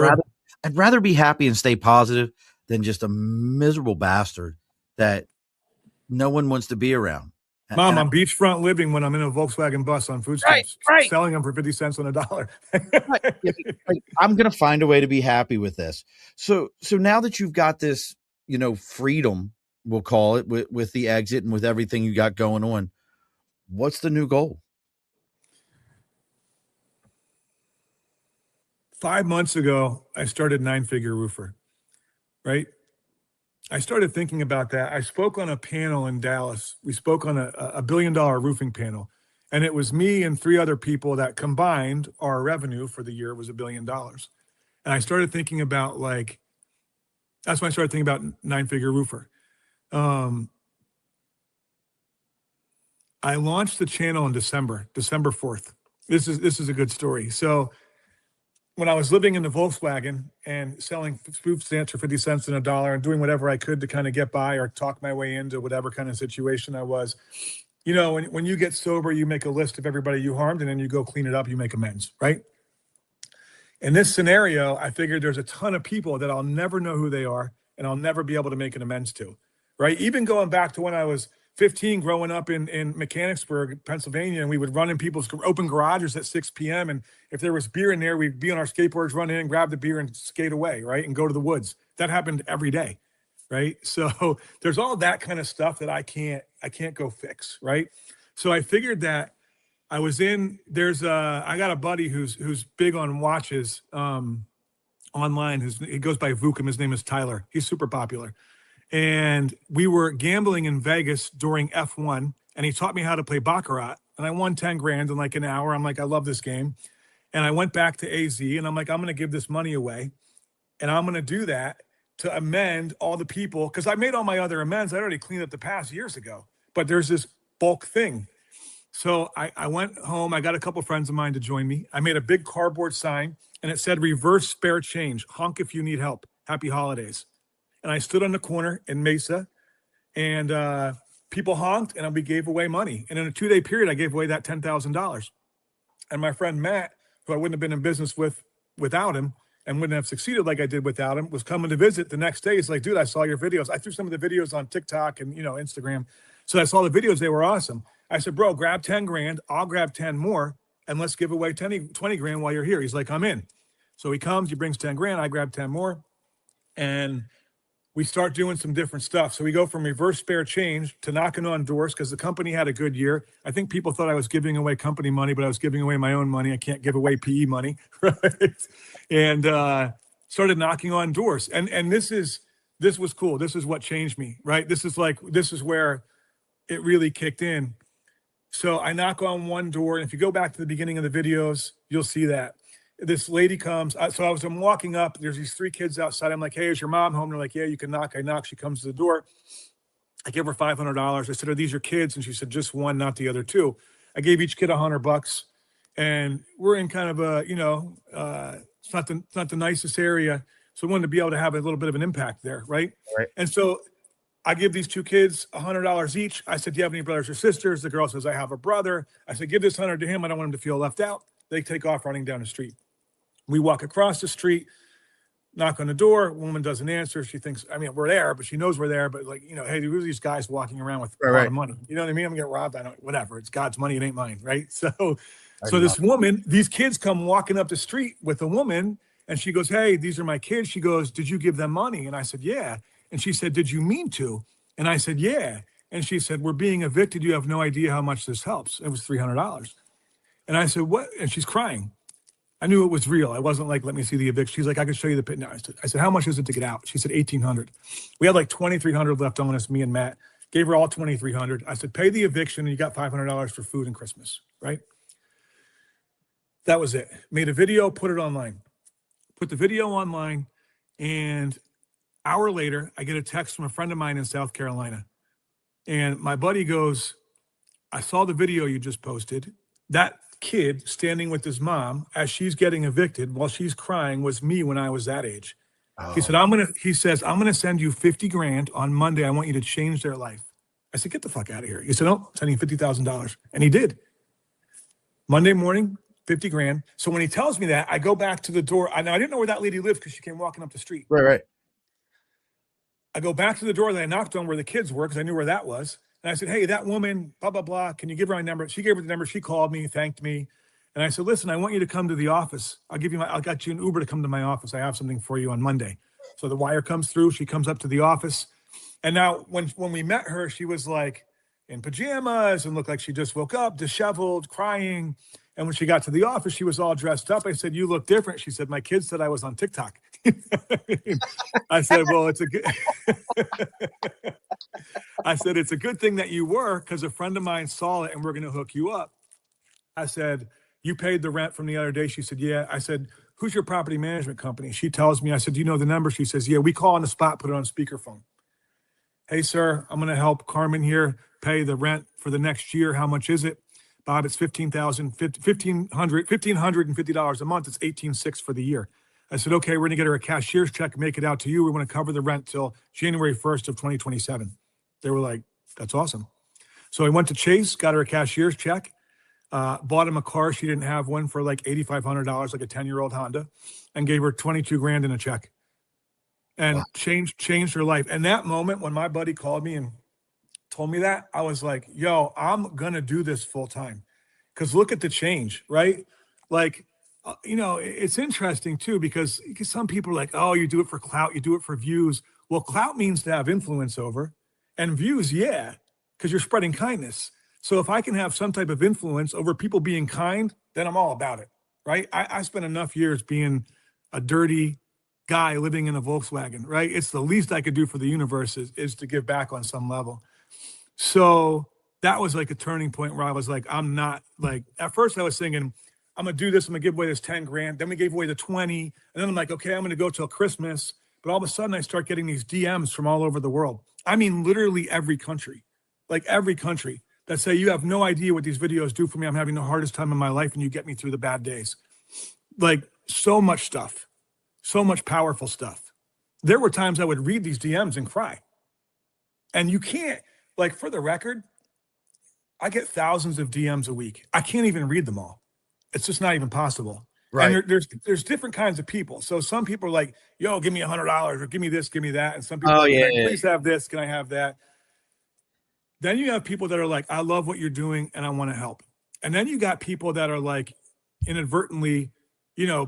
rather be happy and stay positive than just a miserable bastard that no one wants to be around. Mom, I'm beachfront living when I'm in a Volkswagen bus on food stamps, selling them for 50 cents on a dollar. Like, I'm going to find a way to be happy with this. So now that you've got this, freedom, we'll call it, with the exit and with everything you got going on, what's the new goal? 5 months ago, I started 9-Figure Roofer, right? I started thinking about that. I spoke on a panel in Dallas. We spoke on a $1 billion roofing panel, and it was me and 3 other people that combined our revenue for the year was $1 billion. And I started thinking about that's when I started thinking about 9-Figure Roofer. I launched the channel in December 4th. This is a good story. So when I was living in the Volkswagen and selling food stamps for 50 cents on a dollar and doing whatever I could to kind of get by or talk my way into whatever kind of situation I was, when you get sober, you make a list of everybody you harmed and then you go clean it up, you make amends, right? In this scenario, I figured there's a ton of people that I'll never know who they are and I'll never be able to make an amends to, right? Even going back to when I was 15, growing up in Mechanicsburg, Pennsylvania, and we would run in people's open garages at 6 p.m. And if there was beer in there, we'd be on our skateboards, run in, grab the beer and skate away, right? And go to the woods. That happened every day, right? So there's all that kind of stuff that I can't go fix, right? So I figured that I got a buddy who's big on watches online. He goes by Vukum. His name is Tyler. He's super popular. And we were gambling in Vegas during F1, and he taught me how to play Baccarat, and I won 10 grand in like an hour. I'm like, I love this game. And I went back to AZ, and I'm like, I'm going to give this money away, and I'm going to do that to amend all the people, because I made all my other amends. I already cleaned up the past years ago, but there's this bulk thing. So I went home. I got a couple friends of mine to join me. I made a big cardboard sign, and it said, reverse spare change. Honk if you need help. Happy holidays. And I stood on the corner in Mesa, and people honked, and we gave away money. And in a 2-day period, I gave away that $10,000. And my friend Matt, who I wouldn't have been in business with without him and wouldn't have succeeded like I did without him, was coming to visit the next day. He's like, dude, I saw your videos. I threw some of the videos on TikTok and, Instagram. So I saw the videos. They were awesome. I said, bro, grab 10 grand. I'll grab 10 more, and let's give away 20 grand while you're here. He's like, I'm in. So he comes, he brings 10 grand. I grab 10 more. And we start doing some different stuff. So we go from reverse spare change to knocking on doors, because the company had a good year. I think people thought I was giving away company money, but I was giving away my own money. I can't give away PE money, right? And started knocking on doors. And this was cool. This is what changed me, right? This is where it really kicked in. So I knock on one door, and if you go back to the beginning of the videos, you'll see that. This lady comes. I'm walking up. There's these 3 kids outside. I'm like, hey, is your mom home? They're like, yeah, you can knock. I knock. She comes to the door. I give her $500. I said, are these your kids? And she said, just one, not the other 2. I gave each kid $100. And we're in kind of a, it's not the nicest area. So I wanted to be able to have a little bit of an impact there, right? Right. And so I give these 2 kids $100 each. I said, do you have any brothers or sisters? The girl says, I have a brother. I said, give this 100 to him. I don't want him to feel left out. They take off running down the street. We walk across the street, knock on the door. Woman doesn't answer. She thinks, I mean, we're there, but she knows we're there. But like, you know, hey, who are these guys walking around with a lot of money? You know what I mean? I'm gonna get robbed. I don't, whatever. It's God's money. It ain't mine, right? So this woman, these kids come walking up the street with a woman, and she goes, hey, these are my kids. She goes, did you give them money? And I said, yeah. And she said, did you mean to? And I said, yeah. And she said, we're being evicted. You have no idea how much this helps. It was $300. And I said, what? And she's crying. I knew it was real. I wasn't like, let me see the eviction. She's like, I can show you the pit now. I said, how much is it to get out? She said, $1,800. We had like $2,300 left on us, me and Matt. Gave her all $2,300. I said, pay the eviction and you got $500 for food and Christmas, right? That was it. Made a video, put it online. Put the video online, and an hour later, I get a text from a friend of mine in South Carolina. And my buddy goes, I saw the video you just posted. That kid standing with his mom as she's getting evicted while she's crying was me when I was that age. Oh. He said, I'm gonna send you 50 grand on Monday. I want you to change their life. I said, get the fuck out of here. He said, no, I'm sending you $50,000. And he did. Monday morning, 50 grand. So when he tells me that, I go back to the door. I didn't know where that lady lived because she came walking up the street. Right. I go back to the door that I knocked on where the kids were because I knew where that was. And I said, hey, that woman, blah, blah, blah. Can you give her my number? She gave her the number. She called me, thanked me. And I said, listen, I want you to come to the office. I'll got you an Uber to come to my office. I have something for you on Monday. So the wire comes through. She comes up to the office. And now when we met her, she was like in pajamas and looked like she just woke up, disheveled, crying. And when she got to the office, she was all dressed up. I said, you look different. She said, my kids said I was on TikTok. I said, well, it's a good I said, it's a good thing that you were, because a friend of mine saw it and we're going to hook you up. I said, you paid the rent from the other day? She said, yeah. I said, who's your property management company? She tells me. I said, do you know the number? She says, yeah, we call on the spot, put it on speakerphone. Hey, sir, I'm going to help Carmen here pay the rent for the next year. How much is it? Bob, it's $1,550 a month. It's $18,600 for the year. I said, okay, we're going to get her a cashier's check, make it out to you. We want to cover the rent till January 1st of 2027. They were like, that's awesome. So I went to Chase, got her a cashier's check, bought him a car. She didn't have one for like $8,500, like a 10-year-old Honda, and gave her 22 grand in a check, and changed her life. And that moment when my buddy called me and told me that, I was like, yo, I'm going to do this full time. Because look at the change, right? Like, it's interesting too, because some people are like, oh, you do it for clout, you do it for views. Well, clout means to have influence over, and views, yeah, because you're spreading kindness. So if I can have some type of influence over people being kind, then I'm all about it, right? I spent enough years being a dirty guy living in a Volkswagen, right? It's the least I could do for the universe is to give back on some level. So that was like a turning point where I was like, I'm not like, at first I was thinking, I'm going to do this. I'm going to give away this 10 grand. Then we gave away the 20. And then I'm like, okay, I'm going to go till Christmas. But all of a sudden I start getting these DMs from all over the world. I mean, literally every country, that say, you have no idea what these videos do for me. I'm having the hardest time in my life, and you get me through the bad days. Like, so much stuff, so much powerful stuff. There were times I would read these DMs and cry. And you can't, like, for the record, I get thousands of DMs a week. I can't even read them all. It's just not even possible. Right. And there's different kinds of people. So some people are like, yo, give me $100 or give me this, give me that. And some people are like, please have this. Can I have that? Then you have people that are like, I love what you're doing and I want to help. And then you got people that are like inadvertently,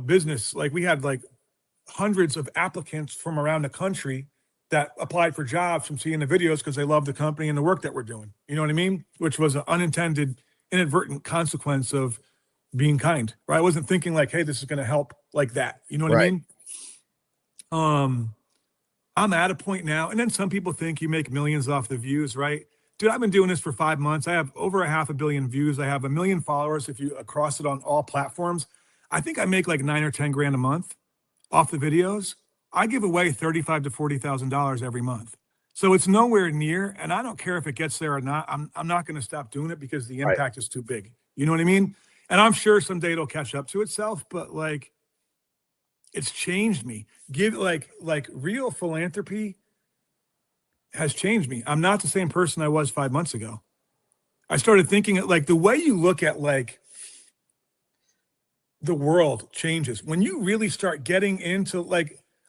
business. Like we had like hundreds of applicants from around the country that applied for jobs from seeing the videos because they love the company and the work that we're doing. You know what I mean? Which was an unintended, inadvertent consequence of being kind, right? I wasn't thinking like, hey, this is going to help like that. You know what I mean? I'm at a point now, and then some people think you make millions off the views, right? Dude, I've been doing this for 5 months. I have over 500 million views. I have 1 million followers if you across it on all platforms. I think I make like 9 or 10 grand a month off the videos. I give away $35,000 to $40,000 every month. So it's nowhere near, and I don't care if it gets there or not. I'm not going to stop doing it because the impact is too big. You know what I mean? And I'm sure someday it'll catch up to itself, but like, it's changed me. Like real philanthropy has changed me. I'm not the same person I was 5 months ago. I started thinking like the way you look at like the world changes. When you really start getting into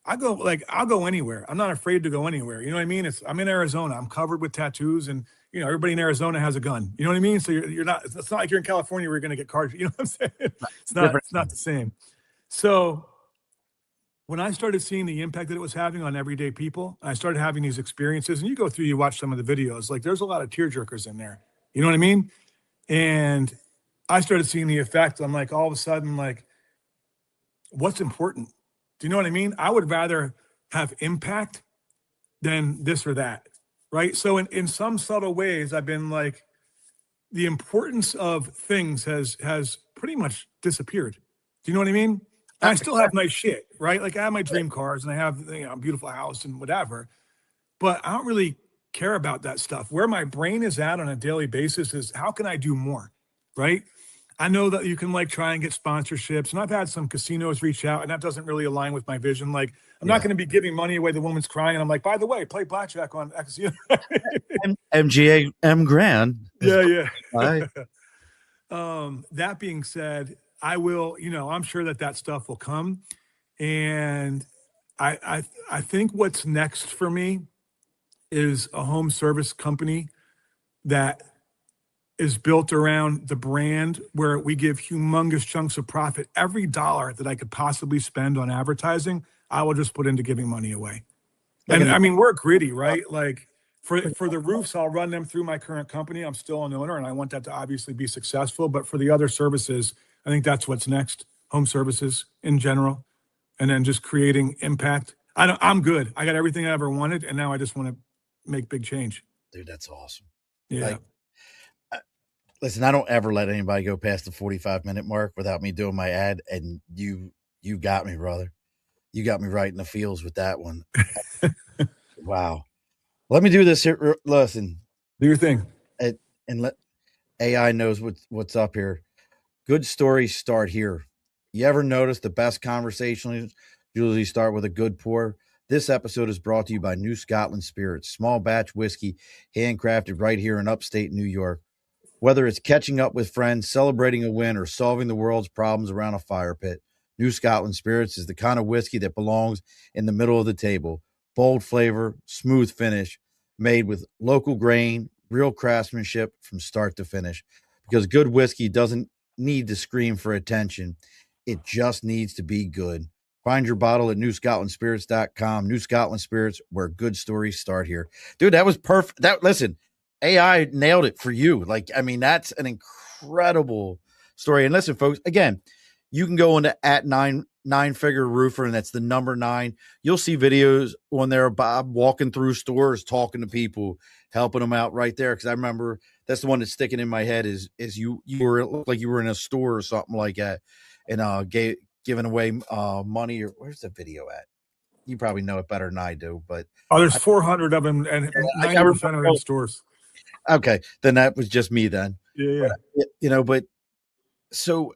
I'll go anywhere. I'm not afraid to go anywhere. You know what I mean? I'm in Arizona. I'm covered with tattoos, and everybody in Arizona has a gun. You know what I mean? So you're not. It's not like you're in California where you're going to get carded. You know what I'm saying? It's not. Different. It's not the same. So when I started seeing the impact that it was having on everyday people, I started having these experiences. And you watch some of the videos. Like there's a lot of tearjerkers in there. You know what I mean? And I started seeing the effect. I'm like, all of a sudden, like, what's important? Do you know what I mean? I would rather have impact than this or that, right? So in some subtle ways, I've been like, the importance of things has pretty much disappeared. Do you know what I mean? I still have nice shit, right? Like I have my dream cars and I have a beautiful house and whatever, but I don't really care about that stuff. Where my brain is at on a daily basis is how can I do more, right? I know that you can try and get sponsorships, and I've had some casinos reach out, and that doesn't really align with my vision. Like, I'm not going to be giving money away. The woman's crying, and I'm like, by the way, play blackjack on a casino. MGA M Grand. Yeah. Right. That being said, I will. I'm sure that stuff will come, and I think what's next for me is a home service company that is built around the brand where we give humongous chunks of profit. Every dollar that I could possibly spend on advertising, I will just put into giving money away. And I mean, we're gritty, right? Like for the roofs, I'll run them through my current company. I'm still an owner and I want that to obviously be successful. But for the other services, I think that's what's next. Home services in general. And then just creating impact. I'm good. I got everything I ever wanted. And now I just want to make big change. Dude, that's awesome. Yeah. Listen, I don't ever let anybody go past the 45-minute mark without me doing my ad. And you got me, brother. You got me right in the feels with that one. Wow. Let me do this here. Listen. Do your thing. And let AI knows what's up here. Good stories start here. You ever notice the best conversations usually start with a good pour? This episode is brought to you by New Scotland Spirits, small batch whiskey, handcrafted right here in upstate New York. Whether it's catching up with friends, celebrating a win, or solving the world's problems around a fire pit, New Scotland Spirits is the kind of whiskey that belongs in the middle of the table. Bold flavor, smooth finish, made with local grain, real craftsmanship from start to finish. Because good whiskey doesn't need to scream for attention. It just needs to be good. Find your bottle at newscotlandspirits.com. New Scotland Spirits, where good stories start here. Dude, that was perfect. Listen, AI nailed it for you. That's an incredible story. And listen, folks, again, you can go into at nine figure roofer, and that's the number 9. You'll see videos on there, Bob walking through stores, talking to people, helping them out right there. Cause I remember that's the one that's sticking in my head is you were like you were in a store or something like that and giving away money, or where's the video at? You probably know it better than I do, but there's 400 of them and 90% are in stores. Okay, then that was just me then. Yeah. But so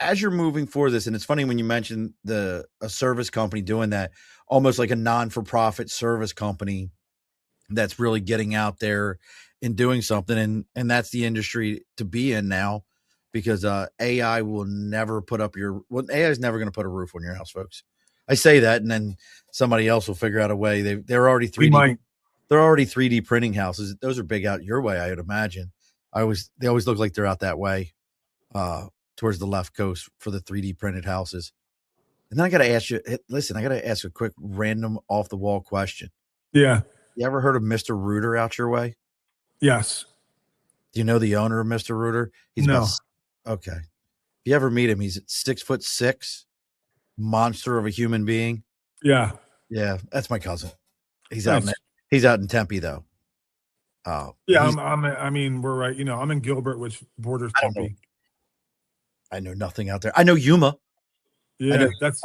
as you're moving for this, and it's funny when you mentioned a service company doing that, almost like a non-for-profit service company that's really getting out there and doing something, and that's the industry to be in now, because AI will never put up AI is never going to put a roof on your house, folks. I say that, and then somebody else will figure out a way. They're already 3D. They're already 3D printing houses. Those are big out your way, I would imagine. They always look like they're out that way, towards the left coast for the 3D printed houses. And then I got to ask you, listen, I got to ask a quick random off the wall question. Yeah. You ever heard of Mr. Rooter out your way? Yes. Do you know the owner of Mr. Rooter? Okay. If you ever meet him, he's 6'6", monster of a human being. Yeah. Yeah. That's my cousin. He's nice. He's out in Tempe though. Yeah. We're right. I'm in Gilbert, which borders Tempe. I know nothing out there. I know Yuma. Yeah, that's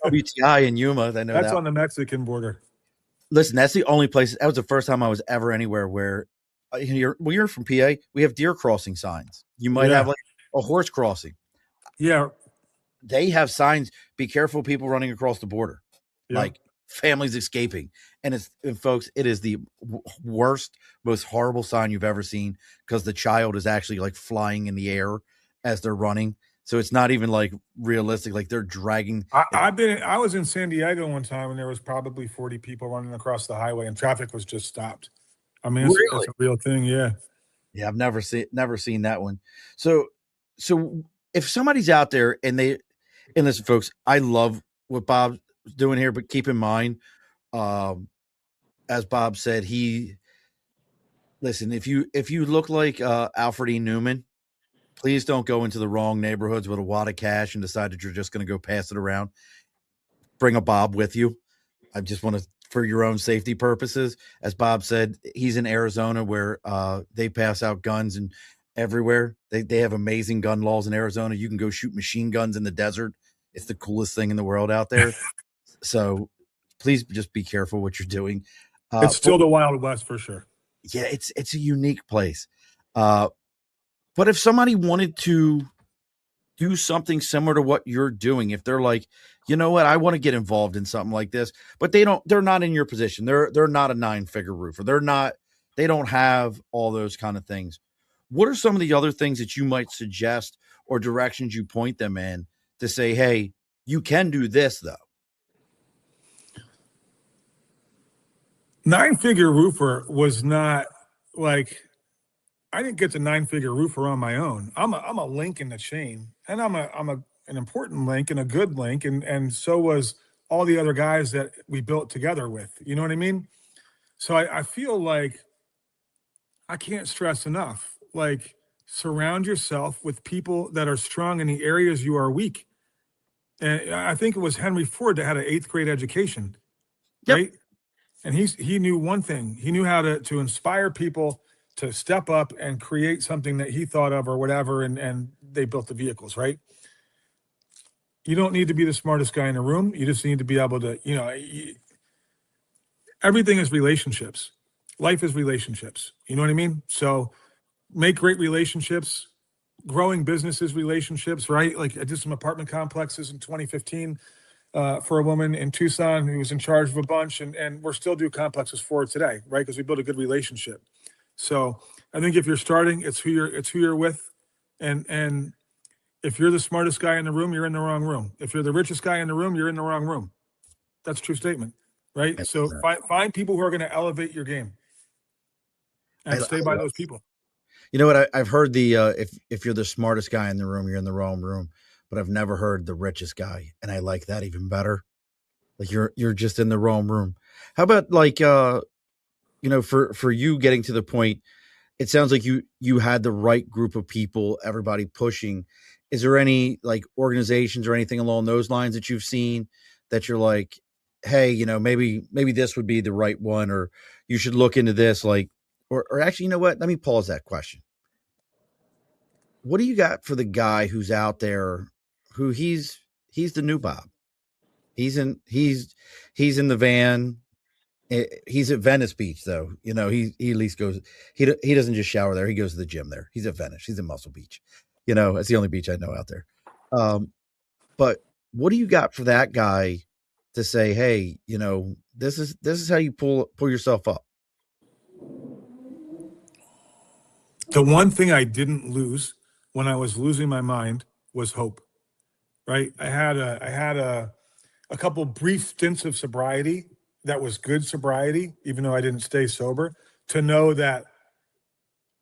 WTI in Yuma. I know that's on the Mexican border. Listen, that's the only place. That was the first time I was ever anywhere where you're from PA. We have deer crossing signs. You might have like a horse crossing. Yeah. They have signs. Be careful, people running across the border. Yeah. Like families escaping. And folks, it is the worst, most horrible sign you've ever seen, because the child is actually like flying in the air as they're running. So it's not even like realistic. Like they're dragging. I was in San Diego one time and there was probably 40 people running across the highway and traffic was just stopped. I mean, it's a real thing. Yeah. Yeah. I've never seen that one. So if somebody's out there and listen, folks, I love what Bob's doing here, but keep in mind, as Bob said, listen, if you look like Alfred E. Newman, please don't go into the wrong neighborhoods with a wad of cash and decide that you're just going to go pass it around. Bring a Bob with you. I just want to, for your own safety purposes, as Bob said, he's in Arizona where they pass out guns and everywhere. They have amazing gun laws in Arizona. You can go shoot machine guns in the desert. It's the coolest thing in the world out there. So please just be careful what you're doing. It's still the Wild West for sure. Yeah, it's a unique place. But if somebody wanted to do something similar to what you're doing, if they're like, you know what, I want to get involved in something like this, but they're not in your position. They're not a 9-figure roofer. They don't have all those kind of things. What are some of the other things that you might suggest or directions you point them in to say, hey, you can do this though? 9-figure roofer was not like, I didn't get to 9-figure roofer on my own. I'm a link in the chain, and I'm an important link and a good link, and so was all the other guys that we built together with. You know what I mean? So I feel like I can't stress enough. Like, surround yourself with people that are strong in the areas you are weak. And I think it was Henry Ford that had an 8th grade education, right? And he knew one thing. He knew how to inspire people to step up and create something that he thought of or whatever, and they built the vehicles, right? You don't need to be the smartest guy in the room. You just need to be able to, everything is relationships. Life is relationships. You know what I mean? So make great relationships. Growing businesses, relationships, right? Like I did some apartment complexes in 2015 for a woman in Tucson who was in charge of a bunch, and we're still do complexes for her today, right? Because we built a good relationship. So I think if you're starting, it's who you're with, and if you're the smartest guy in the room, you're in the wrong room. If you're the richest guy in the room, you're in the wrong room. That's a true statement, right? So find people who are going to elevate your game, and stay by those people. You know what? I've heard the if you're the smartest guy in the room, you're in the wrong room. But I've never heard the richest guy, and I like that even better. Like you're just in the wrong room. How about like for you getting to the point, it sounds like you had the right group of people, everybody pushing. Is there any like organizations or anything along those lines that you've seen that you're like, hey, maybe this would be the right one, or you should look into this, like, or actually, you know what? Let me pause that question. What do you got for the guy who's out there who he's the new Bob? He's in the van. He's at Venice Beach though. He at least goes, he doesn't just shower there. He goes to the gym there. He's at Venice. He's at Muscle Beach. It's the only beach I know out there. But what do you got for that guy to say, hey, this is how you pull yourself up? The one thing I didn't lose when I was losing my mind was hope, right? I had a couple brief stints of sobriety that was good sobriety, even though I didn't stay sober, to know that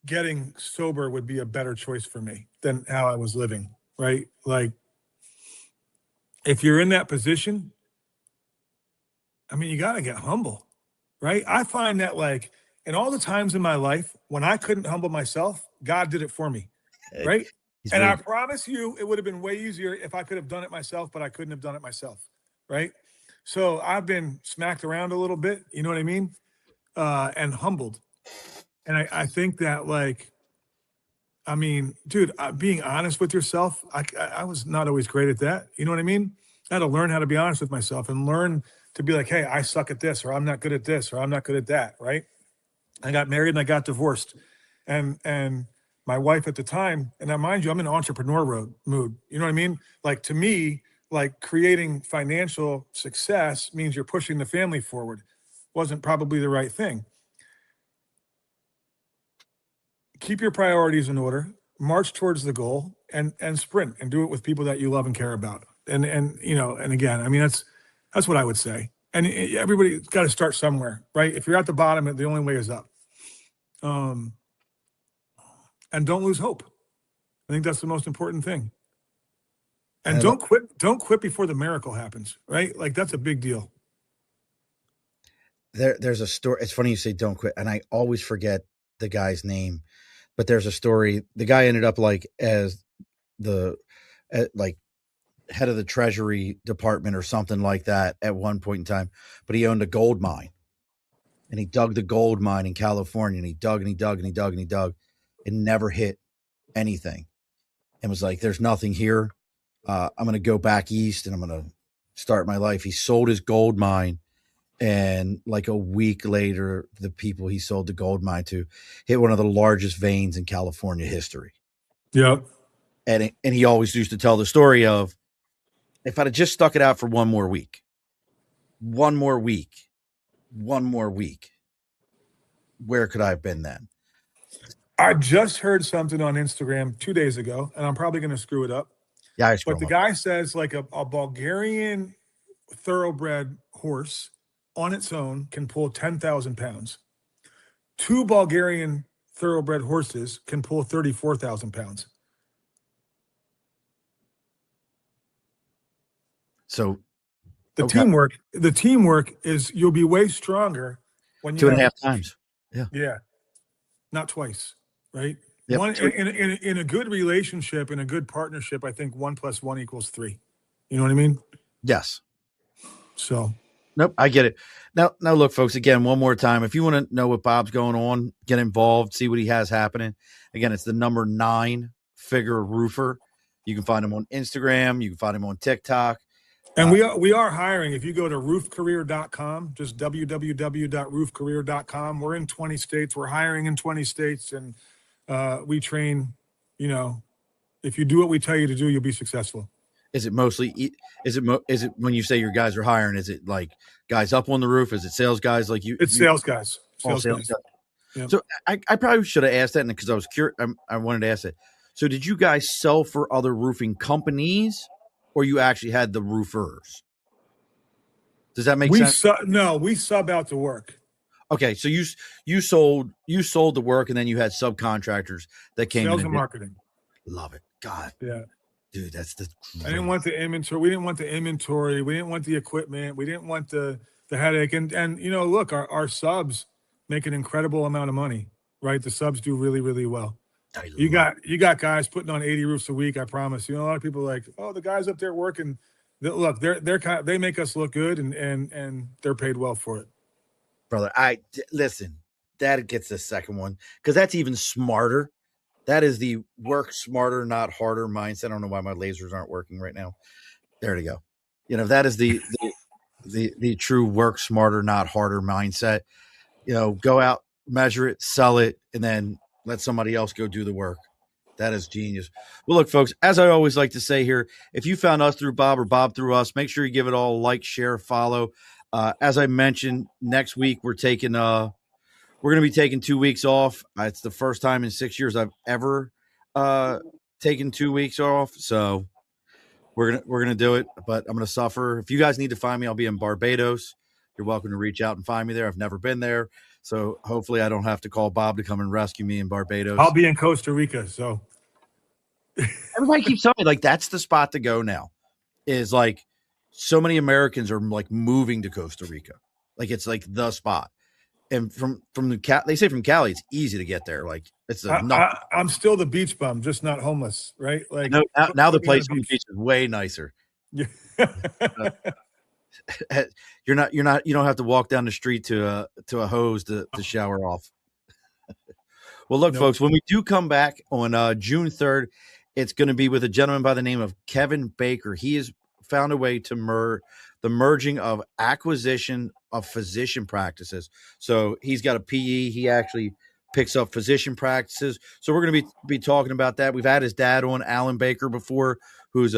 getting sober would be a better choice for me than how I was living, right? Like, if you're in that position, I mean, you got to get humble, right? I find that like in all the times in my life when I couldn't humble myself, God did it for me, right? And I promise you, it would have been way easier if I could have done it myself, but I couldn't have done it myself, right? So I've been smacked around a little bit, you know what I mean? And humbled. And I think that like, I mean, dude, being honest with yourself, I was not always great at that. You know what I mean? I had to learn how to be honest with myself and learn to be like, hey, I suck at this, or I'm not good at this, or I'm not good at that, right? I got married and I got divorced. And my wife at the time, and now mind you, I'm in entrepreneur mood. You know what I mean? Like to me, like creating financial success means you're pushing the family forward. Wasn't probably the right thing. Keep your priorities in order. march towards the goal and sprint and do it with people that you love and care about. And again, I mean, that's what I would say. And everybody's got to start somewhere, right? If you're at the bottom, the only way is up. And don't lose hope. I think that's the most important thing. And don't quit before the miracle happens, right? Like, that's a big deal. There's a story. It's funny you say don't quit, and I always forget the guy's name, but there's a story. The guy ended up as head of the Treasury Department or something like that at one point in time, but he owned a gold mine, and he dug the gold mine in California, and he dug and he dug and he dug and he dug, and never hit anything, and was like, "There's nothing here. I'm going to go back east and I'm going to start my life." He sold his gold mine. And like a week later, the people he sold the gold mine to hit one of the largest veins in California history. Yep. And he always used to tell the story of, if I'd have just stuck it out for one more week, where could I have been then? I just heard something on Instagram 2 days ago, and I'm probably going to screw it up. Yeah, but the guy says like a Bulgarian thoroughbred horse on its own can pull 10,000 pounds. 2 Bulgarian thoroughbred horses can pull 34,000 pounds. So the teamwork is, you'll be way stronger when you 2.5 times. Yeah. Yeah. Not twice. Right. Yep. One in a good relationship, in a good partnership, I think 1 + 1 = 3. You know what I mean? Yes. So. Nope, I get it. Now, look, folks, again, one more time. If you want to know what Bob's going on, get involved, see what he has happening. Again, it's the number 9 Figure Roofer. You can find him on Instagram. You can find him on TikTok. And we are hiring. If you go to roofcareer.com, just www.roofcareer.com. We're in 20 states. We're hiring in 20 states, and we train. If you do what we tell you to do, you'll be successful. Is it mostly? Is it when you say your guys are hiring? Is it like guys up on the roof? Is it sales guys like you? It's sales guys. Sales guys. Yep. So I probably should have asked that because I was curious. I wanted to ask it. So did you guys sell for other roofing companies, or you actually had the roofers? Does that make sense? No, we sub out the work. Okay, so you sold the work, and then you had subcontractors that came sales in and marketing. Love it, God. Yeah. Dude, that's the. I didn't want the inventory. We didn't want the inventory. We didn't want the equipment. We didn't want the headache. And look, our subs make an incredible amount of money, right? The subs do really, really well. You got guys putting on 80 roofs a week. I promise. A lot of people are like, oh, the guys up there working. Look, they make us look good, and they're paid well for it. Brother, listen. That gets the second one because that's even smarter. That is the work smarter, not harder mindset. I don't know why my lasers aren't working right now. There we go. That is the true work smarter, not harder mindset. Go out, measure it, sell it, and then let somebody else go do the work. That is genius. Well, look, folks, as I always like to say here, if you found us through Bob or Bob through us, make sure you give it all a like, share, follow. As I mentioned, next week we're going to be taking 2 weeks off. It's the first time in 6 years I've ever taken 2 weeks off. So we're gonna do it, but I'm gonna suffer. If you guys need to find me, I'll be in Barbados. You're welcome to reach out and find me there. I've never been there, so hopefully I don't have to call Bob to come and rescue me in Barbados. I'll be in Costa Rica. So everybody keeps telling me like that's the spot to go now. Is like so many Americans are like moving to Costa Rica. Like it's like the spot. And from they say from Cali, it's easy to get there. Like it's I'm still the beach bum, just not homeless, right? Like now the place on the beach is way nicer. Yeah. You don't have to walk down the street to a hose to shower off. Well, look, folks, when we do come back on June 3rd, it's going to be with a gentleman by the name of Kevin Baker. He has found a way to the merging of acquisition of physician practices. So he's got a PE. He actually picks up physician practices. So we're going to be talking about that. We've had his dad on, Alan Baker, before, who's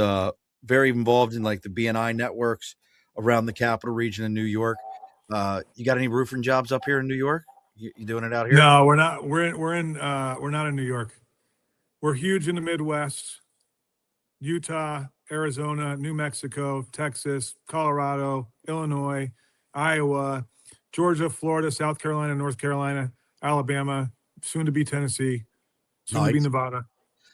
very involved in like the BNI networks around the capital region in New York. You got any roofing jobs up here in New York? You doing it out here? No, we're not. We're not in New York. We're huge in the Midwest, Utah, Arizona, New Mexico, Texas, Colorado, Illinois, Iowa, Georgia, Florida, South Carolina, North Carolina, Alabama, soon to be Tennessee, soon to be Nevada.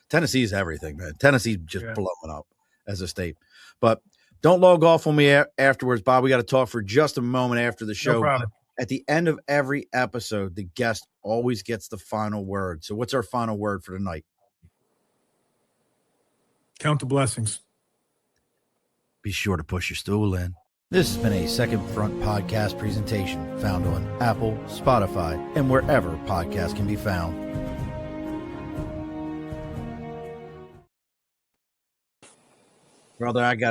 Tennessee's everything, man. Tennessee's just Yeah. blowing up as a state. But don't log off on me afterwards, Bob. We got to talk for just a moment after the show. No problem. At the end of every episode, the guest always gets the final word. So what's our final word for tonight? Count the blessings. Be sure to push your stool in. This has been a Second Front podcast presentation found on Apple, Spotify, and wherever podcasts can be found. Brother, I got